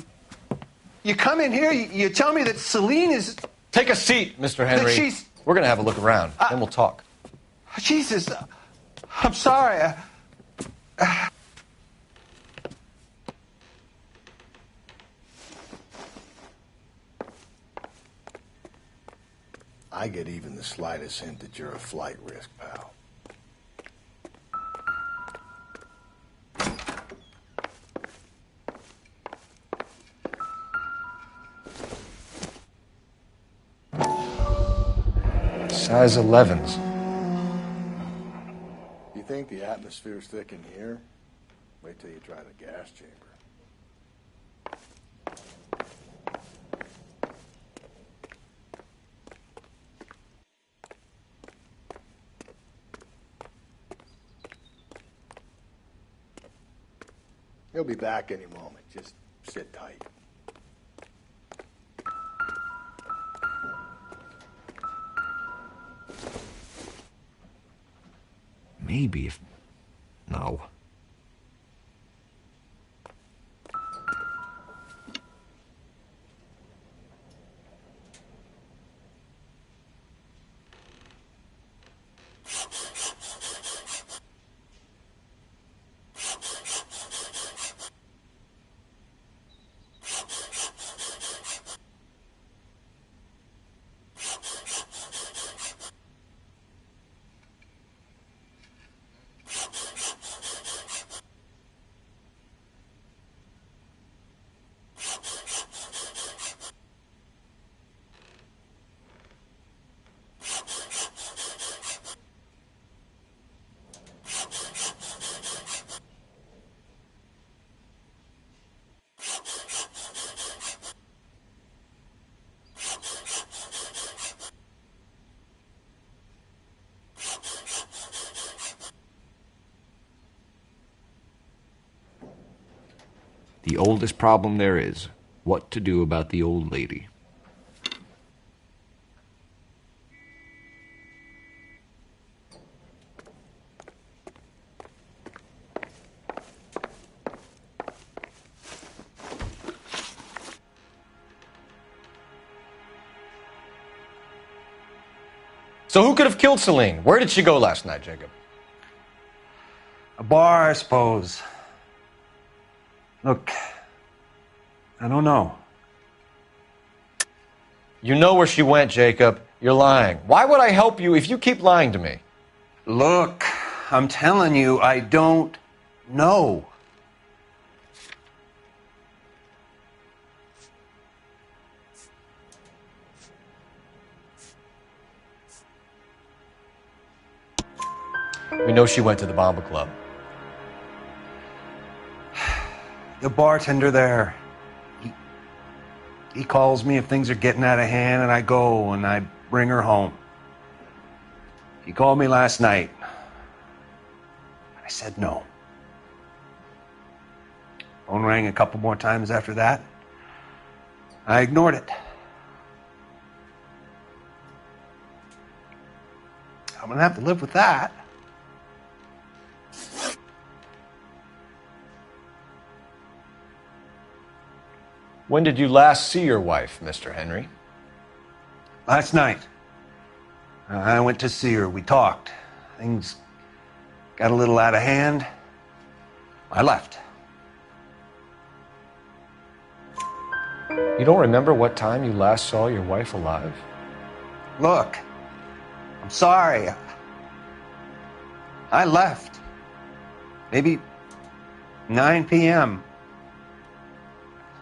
You come in here, you tell me that Celine is... Take a seat, Mr. Henry. That she's... We're going to have a look around, then we'll talk. Jesus, I'm sorry. I get even the slightest hint that you're a flight risk, pal. Size 11s. You think the atmosphere's thick in here? Wait till you try the gas chamber. He'll be back any moment. Just sit tight. Maybe if... No. The oldest problem there is, what to do about the old lady. So who could have killed Celine? Where did she go last night, Jacob? A bar, I suppose. Look, I don't know. You know where she went, Jacob. You're lying. Why would I help you if you keep lying to me? Look, I'm telling you, I don't know. We know she went to the Bomba Club. The bartender there, he calls me if things are getting out of hand, and I go and I bring her home. He called me last night. I said no. Phone rang a couple more times after that. I ignored it. I'm gonna have to live with that. When did you last see your wife, Mr. Henry? Last night. I went to see her. We talked. Things got a little out of hand. I left. You don't remember what time you last saw your wife alive? Look, I'm sorry. I left. Maybe 9 p.m.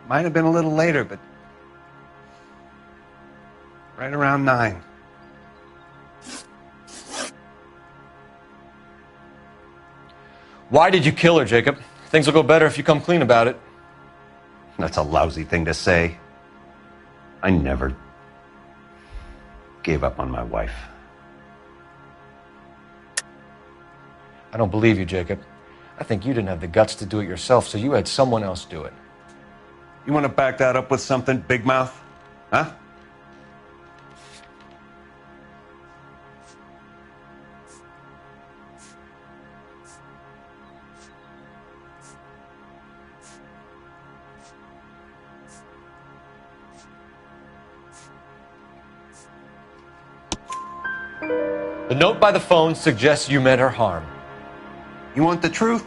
Might have been a little later, but right around 9. Why did you kill her, Jacob? Things will go better if you come clean about it. That's a lousy thing to say. I never gave up on my wife. I don't believe you, Jacob. I think you didn't have the guts to do it yourself, so you had someone else do it. You want to back that up with something, big mouth? Huh? The note by the phone suggests you meant her harm. You want the truth?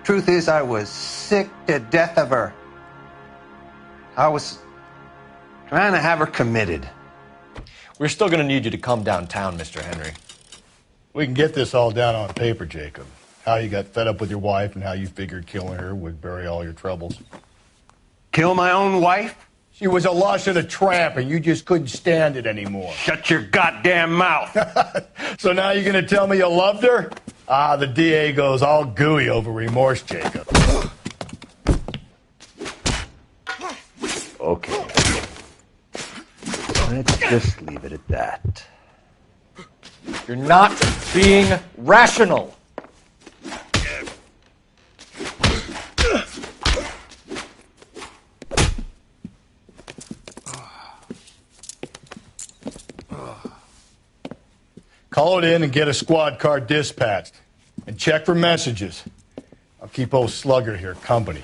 Truth is, I was sick to death of her. I was trying to have her committed. We're still going to need you to come downtown, Mr. Henry. We can get this all down on paper, Jacob. How you got fed up with your wife and how you figured killing her would bury all your troubles. Kill my own wife? She was a lush and a tramp, and you just couldn't stand it anymore. Shut your goddamn mouth. So now you're going to tell me you loved her? Ah, the DA goes all gooey over remorse, Jacob. Okay. Let's just leave it at that. You're not being rational. Call it in and get a squad car dispatched. And check for messages. I'll keep old Slugger here company.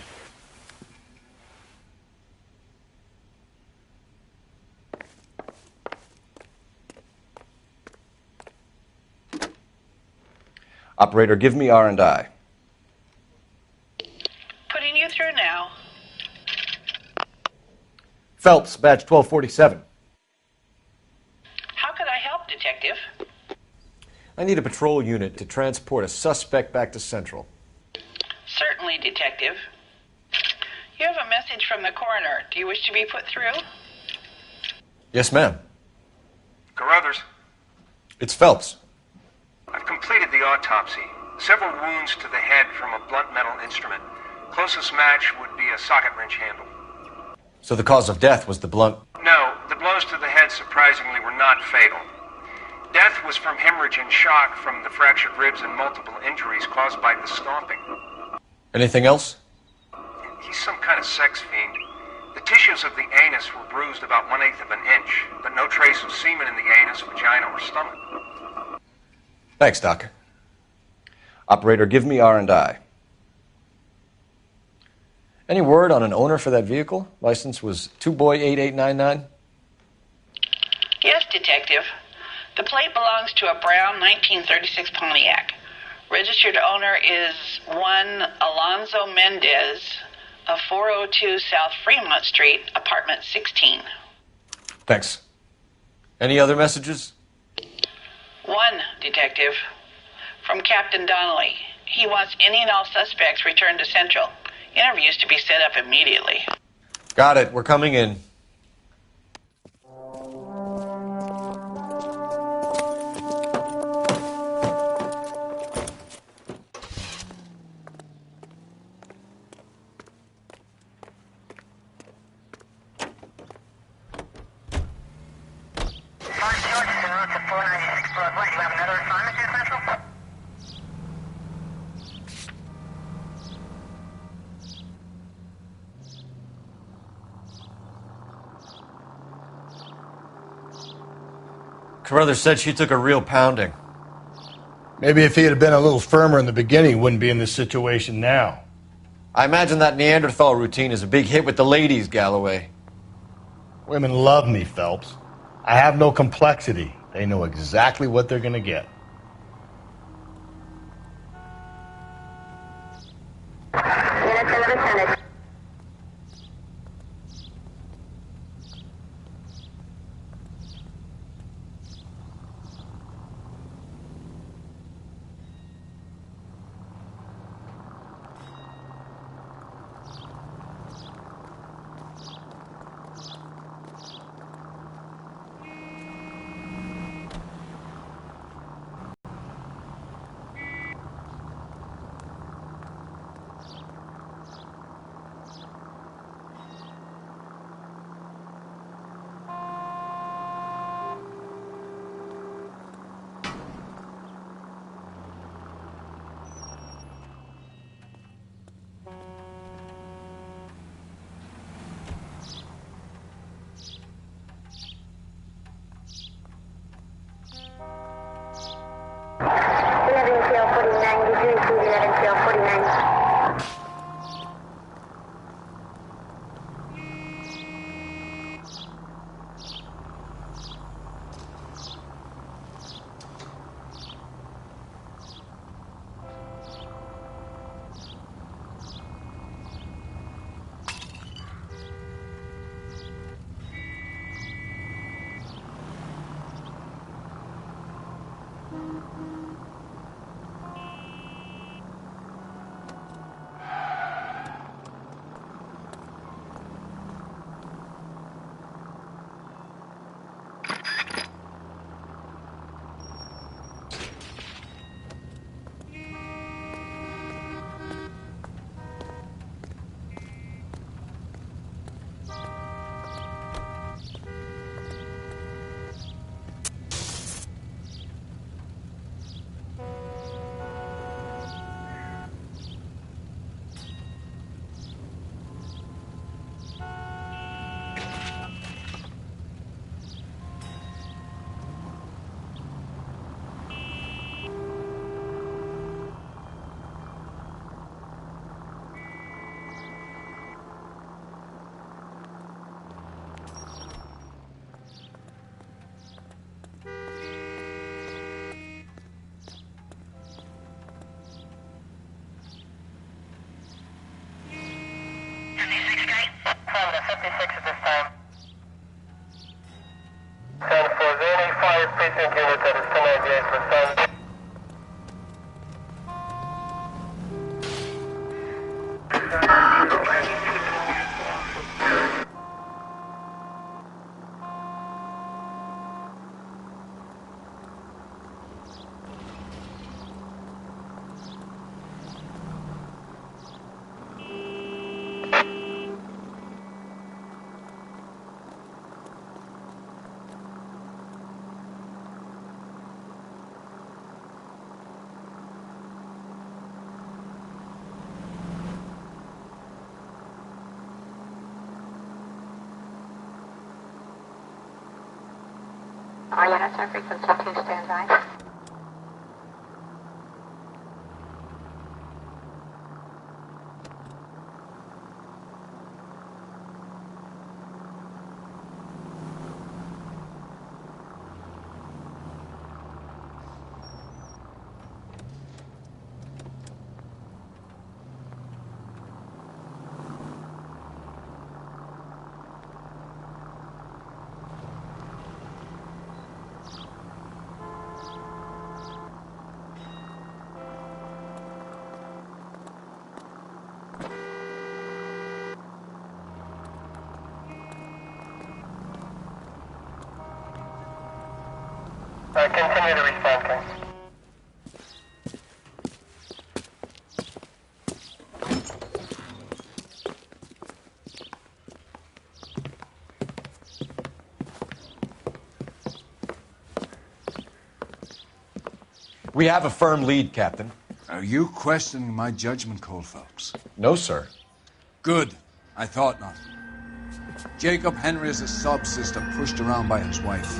Operator, give me R&I. Putting you through now. Phelps, badge 1247. How could I help, Detective? I need a patrol unit to transport a suspect back to Central. Certainly, Detective. You have a message from the coroner. Do you wish to be put through? Yes, ma'am. Carruthers, It's Phelps. I've completed the autopsy. Several wounds to the head from a blunt metal instrument. Closest match would be a socket wrench handle. So the cause of death was the blunt. No, the blows to the head surprisingly were not fatal. Death was from hemorrhage and shock from the fractured ribs and multiple injuries caused by the stomping. Anything else? He's some kind of sex fiend. The tissues of the anus were bruised about 1/8 of an inch, but no trace of semen in the anus, vagina, or stomach. Thanks, Doc. Operator, give me R&I. Any word on an owner for that vehicle? License was 2boy8899. Yes, Detective. The plate belongs to a brown 1936 Pontiac. Registered owner is one Alonzo Mendez of 402 South Fremont Street, apartment 16. Thanks. Any other messages? One, Detective. From Captain Donnelly. He wants any and all suspects returned to Central. Interviews to be set up immediately. Got it. We're coming in. Carruthers said she took a real pounding. Maybe if he had been a little firmer in the beginning, he wouldn't be in this situation now. I imagine that Neanderthal routine is a big hit with the ladies, Galloway. Women love me, Phelps. I have no complexity. They know exactly what they're going to get. 66 at this time. 10 for the 5 precinct unit that is 1098 respond. Yes, frequency 2, stand by. Continue to respond, King. We have a firm lead, Captain. Are you questioning my judgment call, Phelps? No, sir. Good. I thought not. Jacob Henry is a sub-sister pushed around by his wife.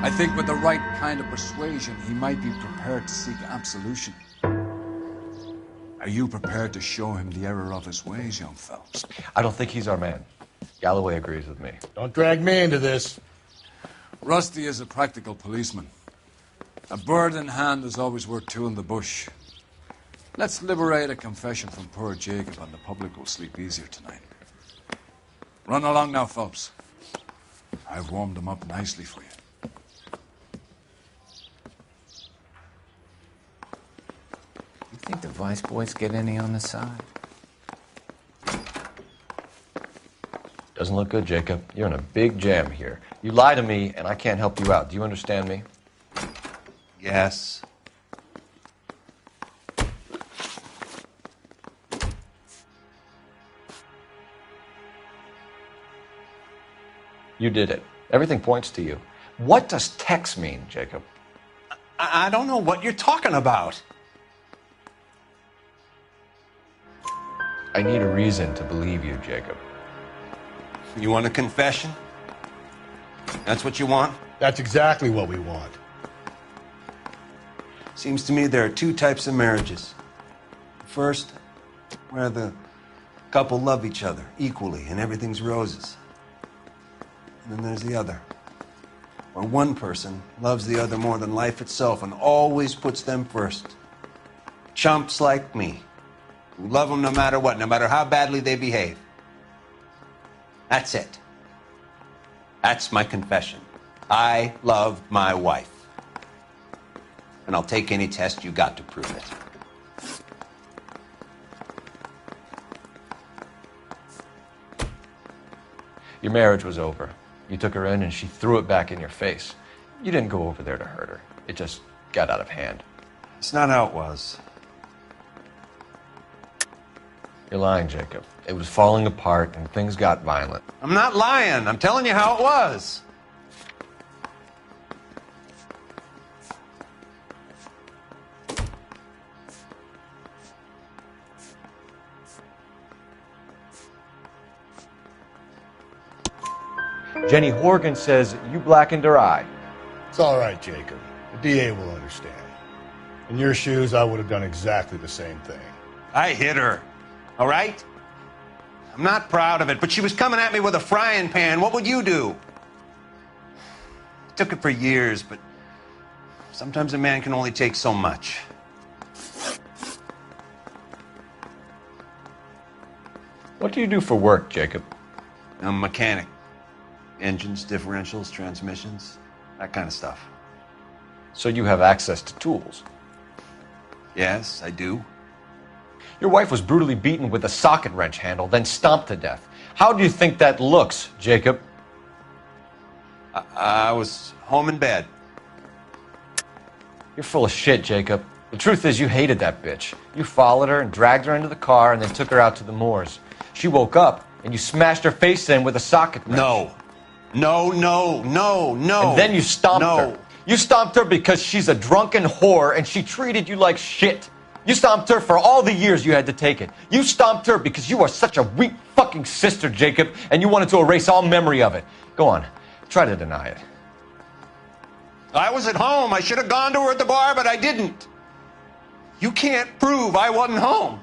I think with the right kind of persuasion, he might be prepared to seek absolution. Are you prepared to show him the error of his ways, young Phelps? I don't think he's our man. Galloway agrees with me. Don't drag me into this. Rusty is a practical policeman. A bird in hand is always worth two in the bush. Let's liberate a confession from poor Jacob, and the public will sleep easier tonight. Run along now, Phelps. I've warmed them up nicely for you. You think the Vice boys get any on the side? Doesn't look good, Jacob. You're in a big jam here. You lie to me, and I can't help you out. Do you understand me? Yes. You did it. Everything points to you. What does Tex mean, Jacob? I don't know what you're talking about. I need a reason to believe you, Jacob. You want a confession? That's what you want? That's exactly what we want. Seems to me there are two types of marriages. First, where the couple love each other equally and everything's roses. And then there's the other, where one person loves the other more than life itself and always puts them first. Chumps like me, who love them no matter what, no matter how badly they behave. That's it. That's my confession. I love my wife. And I'll take any test you got to prove it. Your marriage was over. You took her in and she threw it back in your face. You didn't go over there to hurt her. It just got out of hand. It's not how it was. You're lying, Jacob. It was falling apart and things got violent. I'm not lying. I'm telling you how it was. Jenny Horgan says you blackened her eye. It's all right, Jacob. The DA will understand. In your shoes, I would have done exactly the same thing. I hit her. All right? I'm not proud of it, but she was coming at me with a frying pan. What would you do? Took it for years, but sometimes a man can only take so much. What do you do for work, Jacob? I'm a mechanic. Engines, differentials, transmissions, that kind of stuff. So you have access to tools? Yes, I do. Your wife was brutally beaten with a socket wrench handle, then stomped to death. How do you think that looks, Jacob? I was home in bed. You're full of shit, Jacob. The truth is you hated that bitch. You followed her and dragged her into the car and then took her out to the moors. She woke up and you smashed her face in with a socket wrench. No. And then you stomped her. You stomped her because she's a drunken whore and she treated you like shit. You stomped her for all the years you had to take it. You stomped her because you are such a weak fucking sister, Jacob, and you wanted to erase all memory of it. Go on. Try to deny it. I was at home. I should have gone to her at the bar, but I didn't. You can't prove I wasn't home.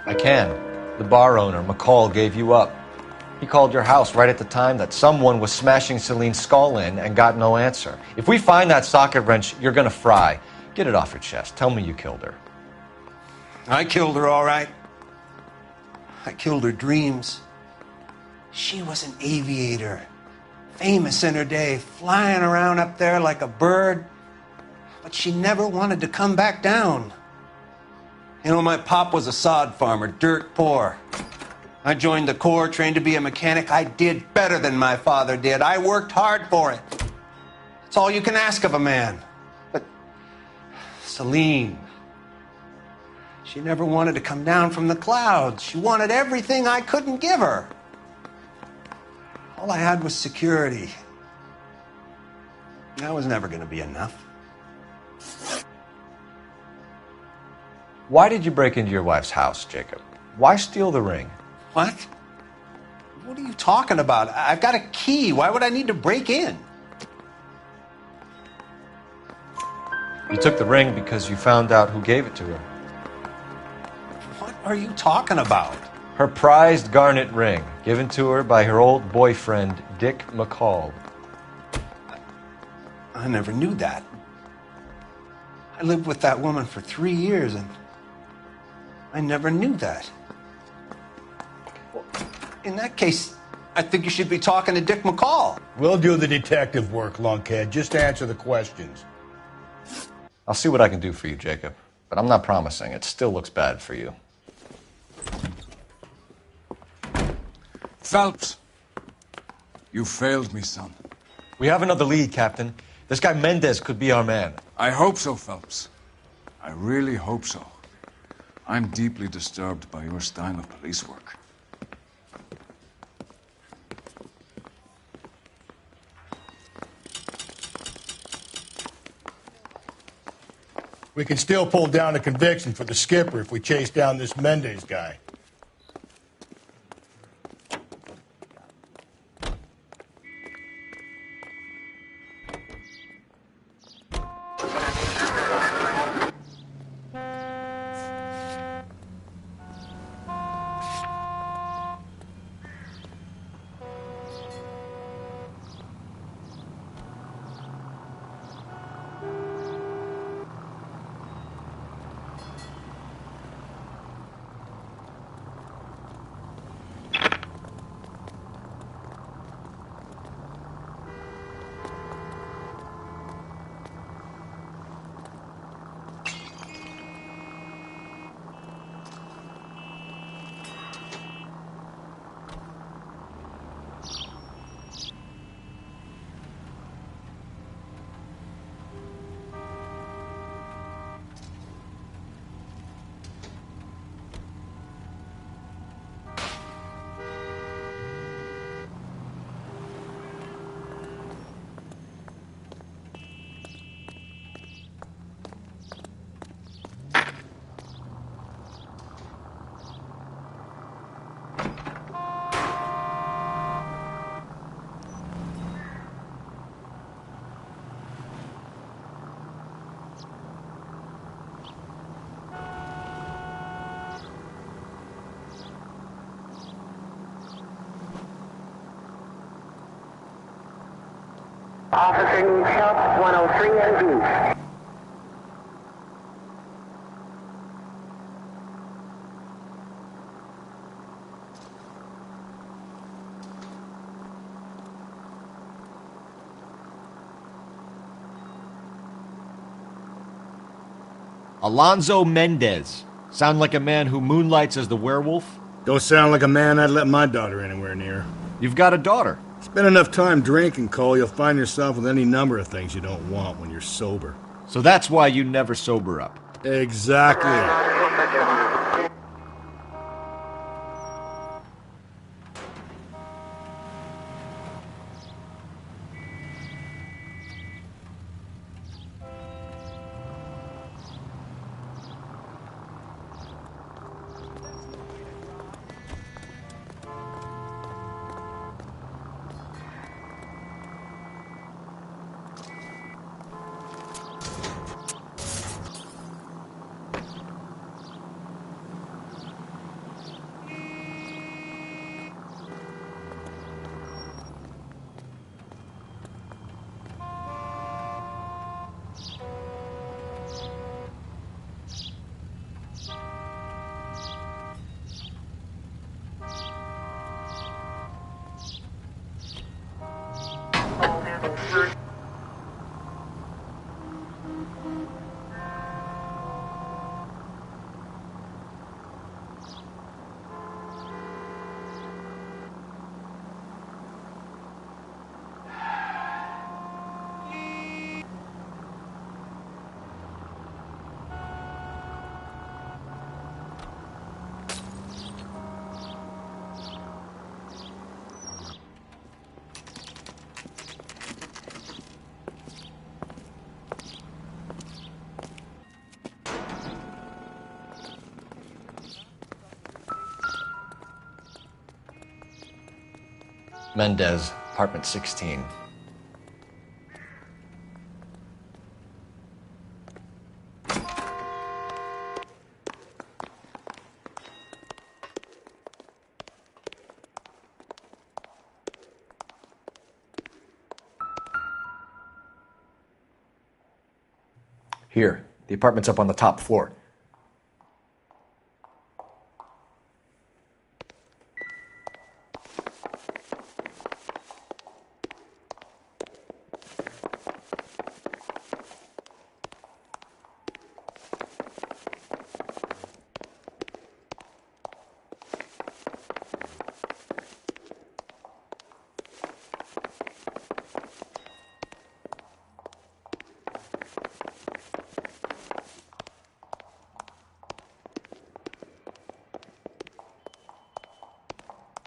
I can. The bar owner, McCall, gave you up. He called your house right at the time that someone was smashing Celine's skull in and got no answer. If we find that socket wrench, you're gonna fry. Get it off your chest. Tell me you killed her. I killed her, all right. I killed her dreams. She was an aviator, famous in her day, flying around up there like a bird, but she never wanted to come back down. You know, my pop was a sod farmer, dirt poor. I joined the Corps, trained to be a mechanic. I did better than my father did. I worked hard for it. It's all you can ask of a man. But Celine, she never wanted to come down from the clouds. She wanted everything I couldn't give her. All I had was security. That was never going to be enough. Why did you break into your wife's house, Jacob? Why steal the ring? What? What are you talking about? I've got a key. Why would I need to break in? You took the ring because you found out who gave it to her. What are you talking about? Her prized garnet ring, given to her by her old boyfriend, Dick McCall. I never knew that. I lived with that woman for 3 years and I never knew that. Well, in that case, I think you should be talking to Dick McCall. We'll do the detective work, lunkhead. Just answer the questions. I'll see what I can do for you, Jacob. But I'm not promising. It still looks bad for you. Phelps, you failed me, son. We have another lead, Captain. This guy Mendez could be our man. I hope so, Phelps. I really hope so. I'm deeply disturbed by your style of police work. We can still pull down a conviction for the skipper if we chase down this Mendez guy. Officer needs help, 103 NV. Alonzo Mendez. Sound like a man who moonlights as the werewolf? Don't sound like a man I'd let my daughter anywhere near. You've got a daughter. Spend enough time drinking, Cole, you'll find yourself with any number of things you don't want when you're sober. So that's why you never sober up. Exactly. Mendez, apartment 16. Here, the apartment's up on the top floor.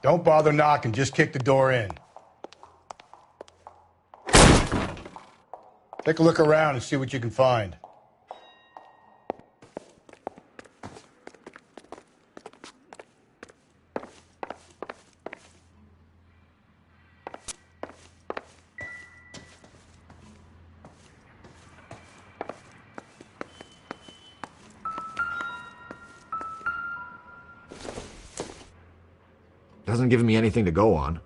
Don't bother knocking, just kick the door in. Take a look around and see what you can find. Hasn't given me anything to go on.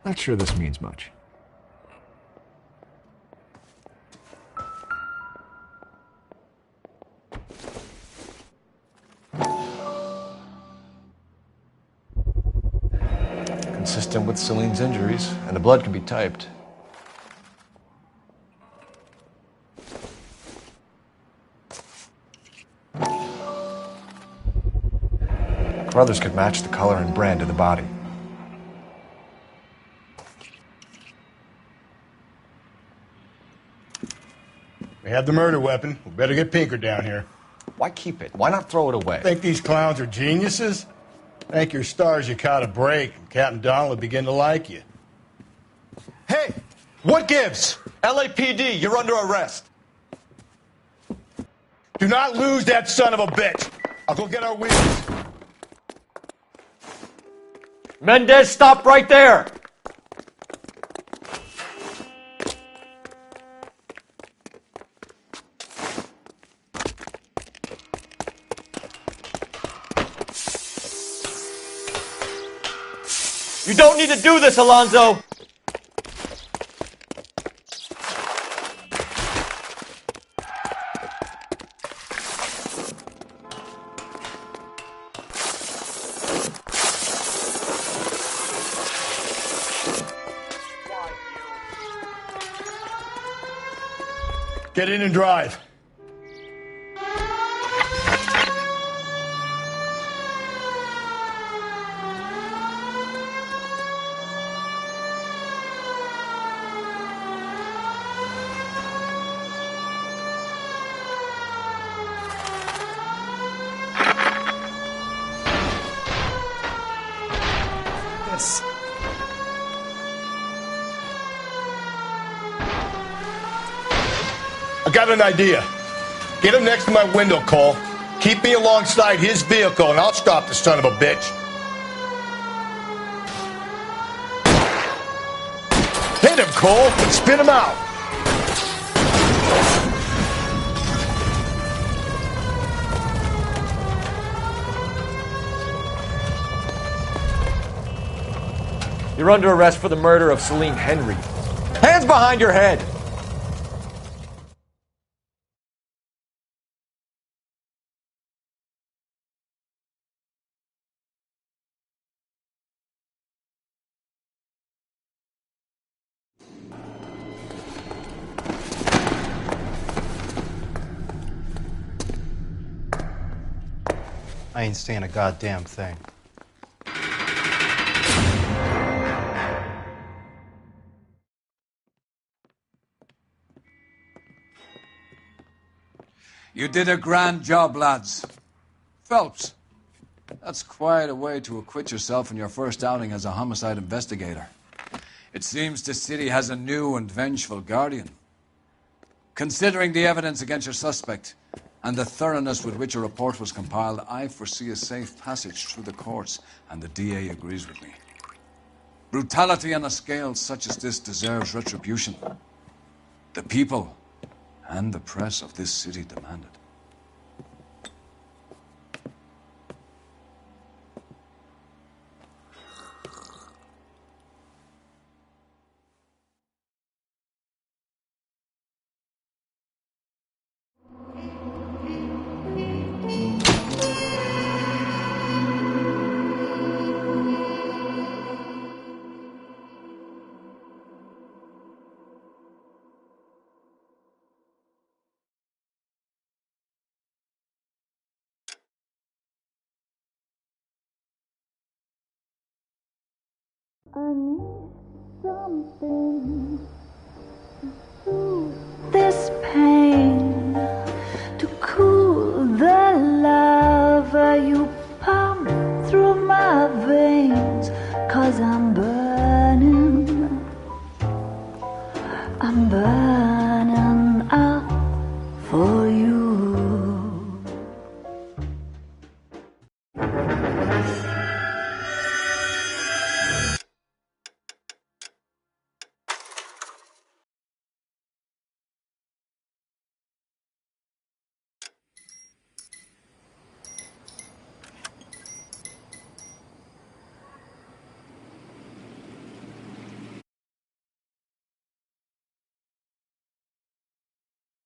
Not sure this means much. Consistent with Celine's injuries, and the blood can be typed. Brothers could match the color and brand of the body. We have the murder weapon. We better get Pinker down here. Why keep it? Why not throw it away? Think these clowns are geniuses? Thank your stars you caught a break, and Captain Donald will begin to like you. Hey! What gives? LAPD, you're under arrest. Do not lose that son of a bitch. I'll go get our wheels. Mendez, stop right there! You don't need to do this, Alonzo! Get in and drive. Yes. I got an idea. Get him next to my window, Cole. Keep me alongside his vehicle, and I'll stop the son of a bitch. Hit him, Cole, and spit him out. You're under arrest for the murder of Celine Henry. Hands behind your head! I ain't saying a goddamn thing. You did a grand job, lads. Phelps, that's quite a way to acquit yourself in your first outing as a homicide investigator. It seems the city has a new and vengeful guardian. Considering the evidence against your suspect and the thoroughness with which a report was compiled, I foresee a safe passage through the courts, and the DA agrees with me. Brutality on a scale such as this deserves retribution. The people and the press of this city demand it. I need something to soothe this pain, to cool the lava you pump through my veins, 'cause I'm burning.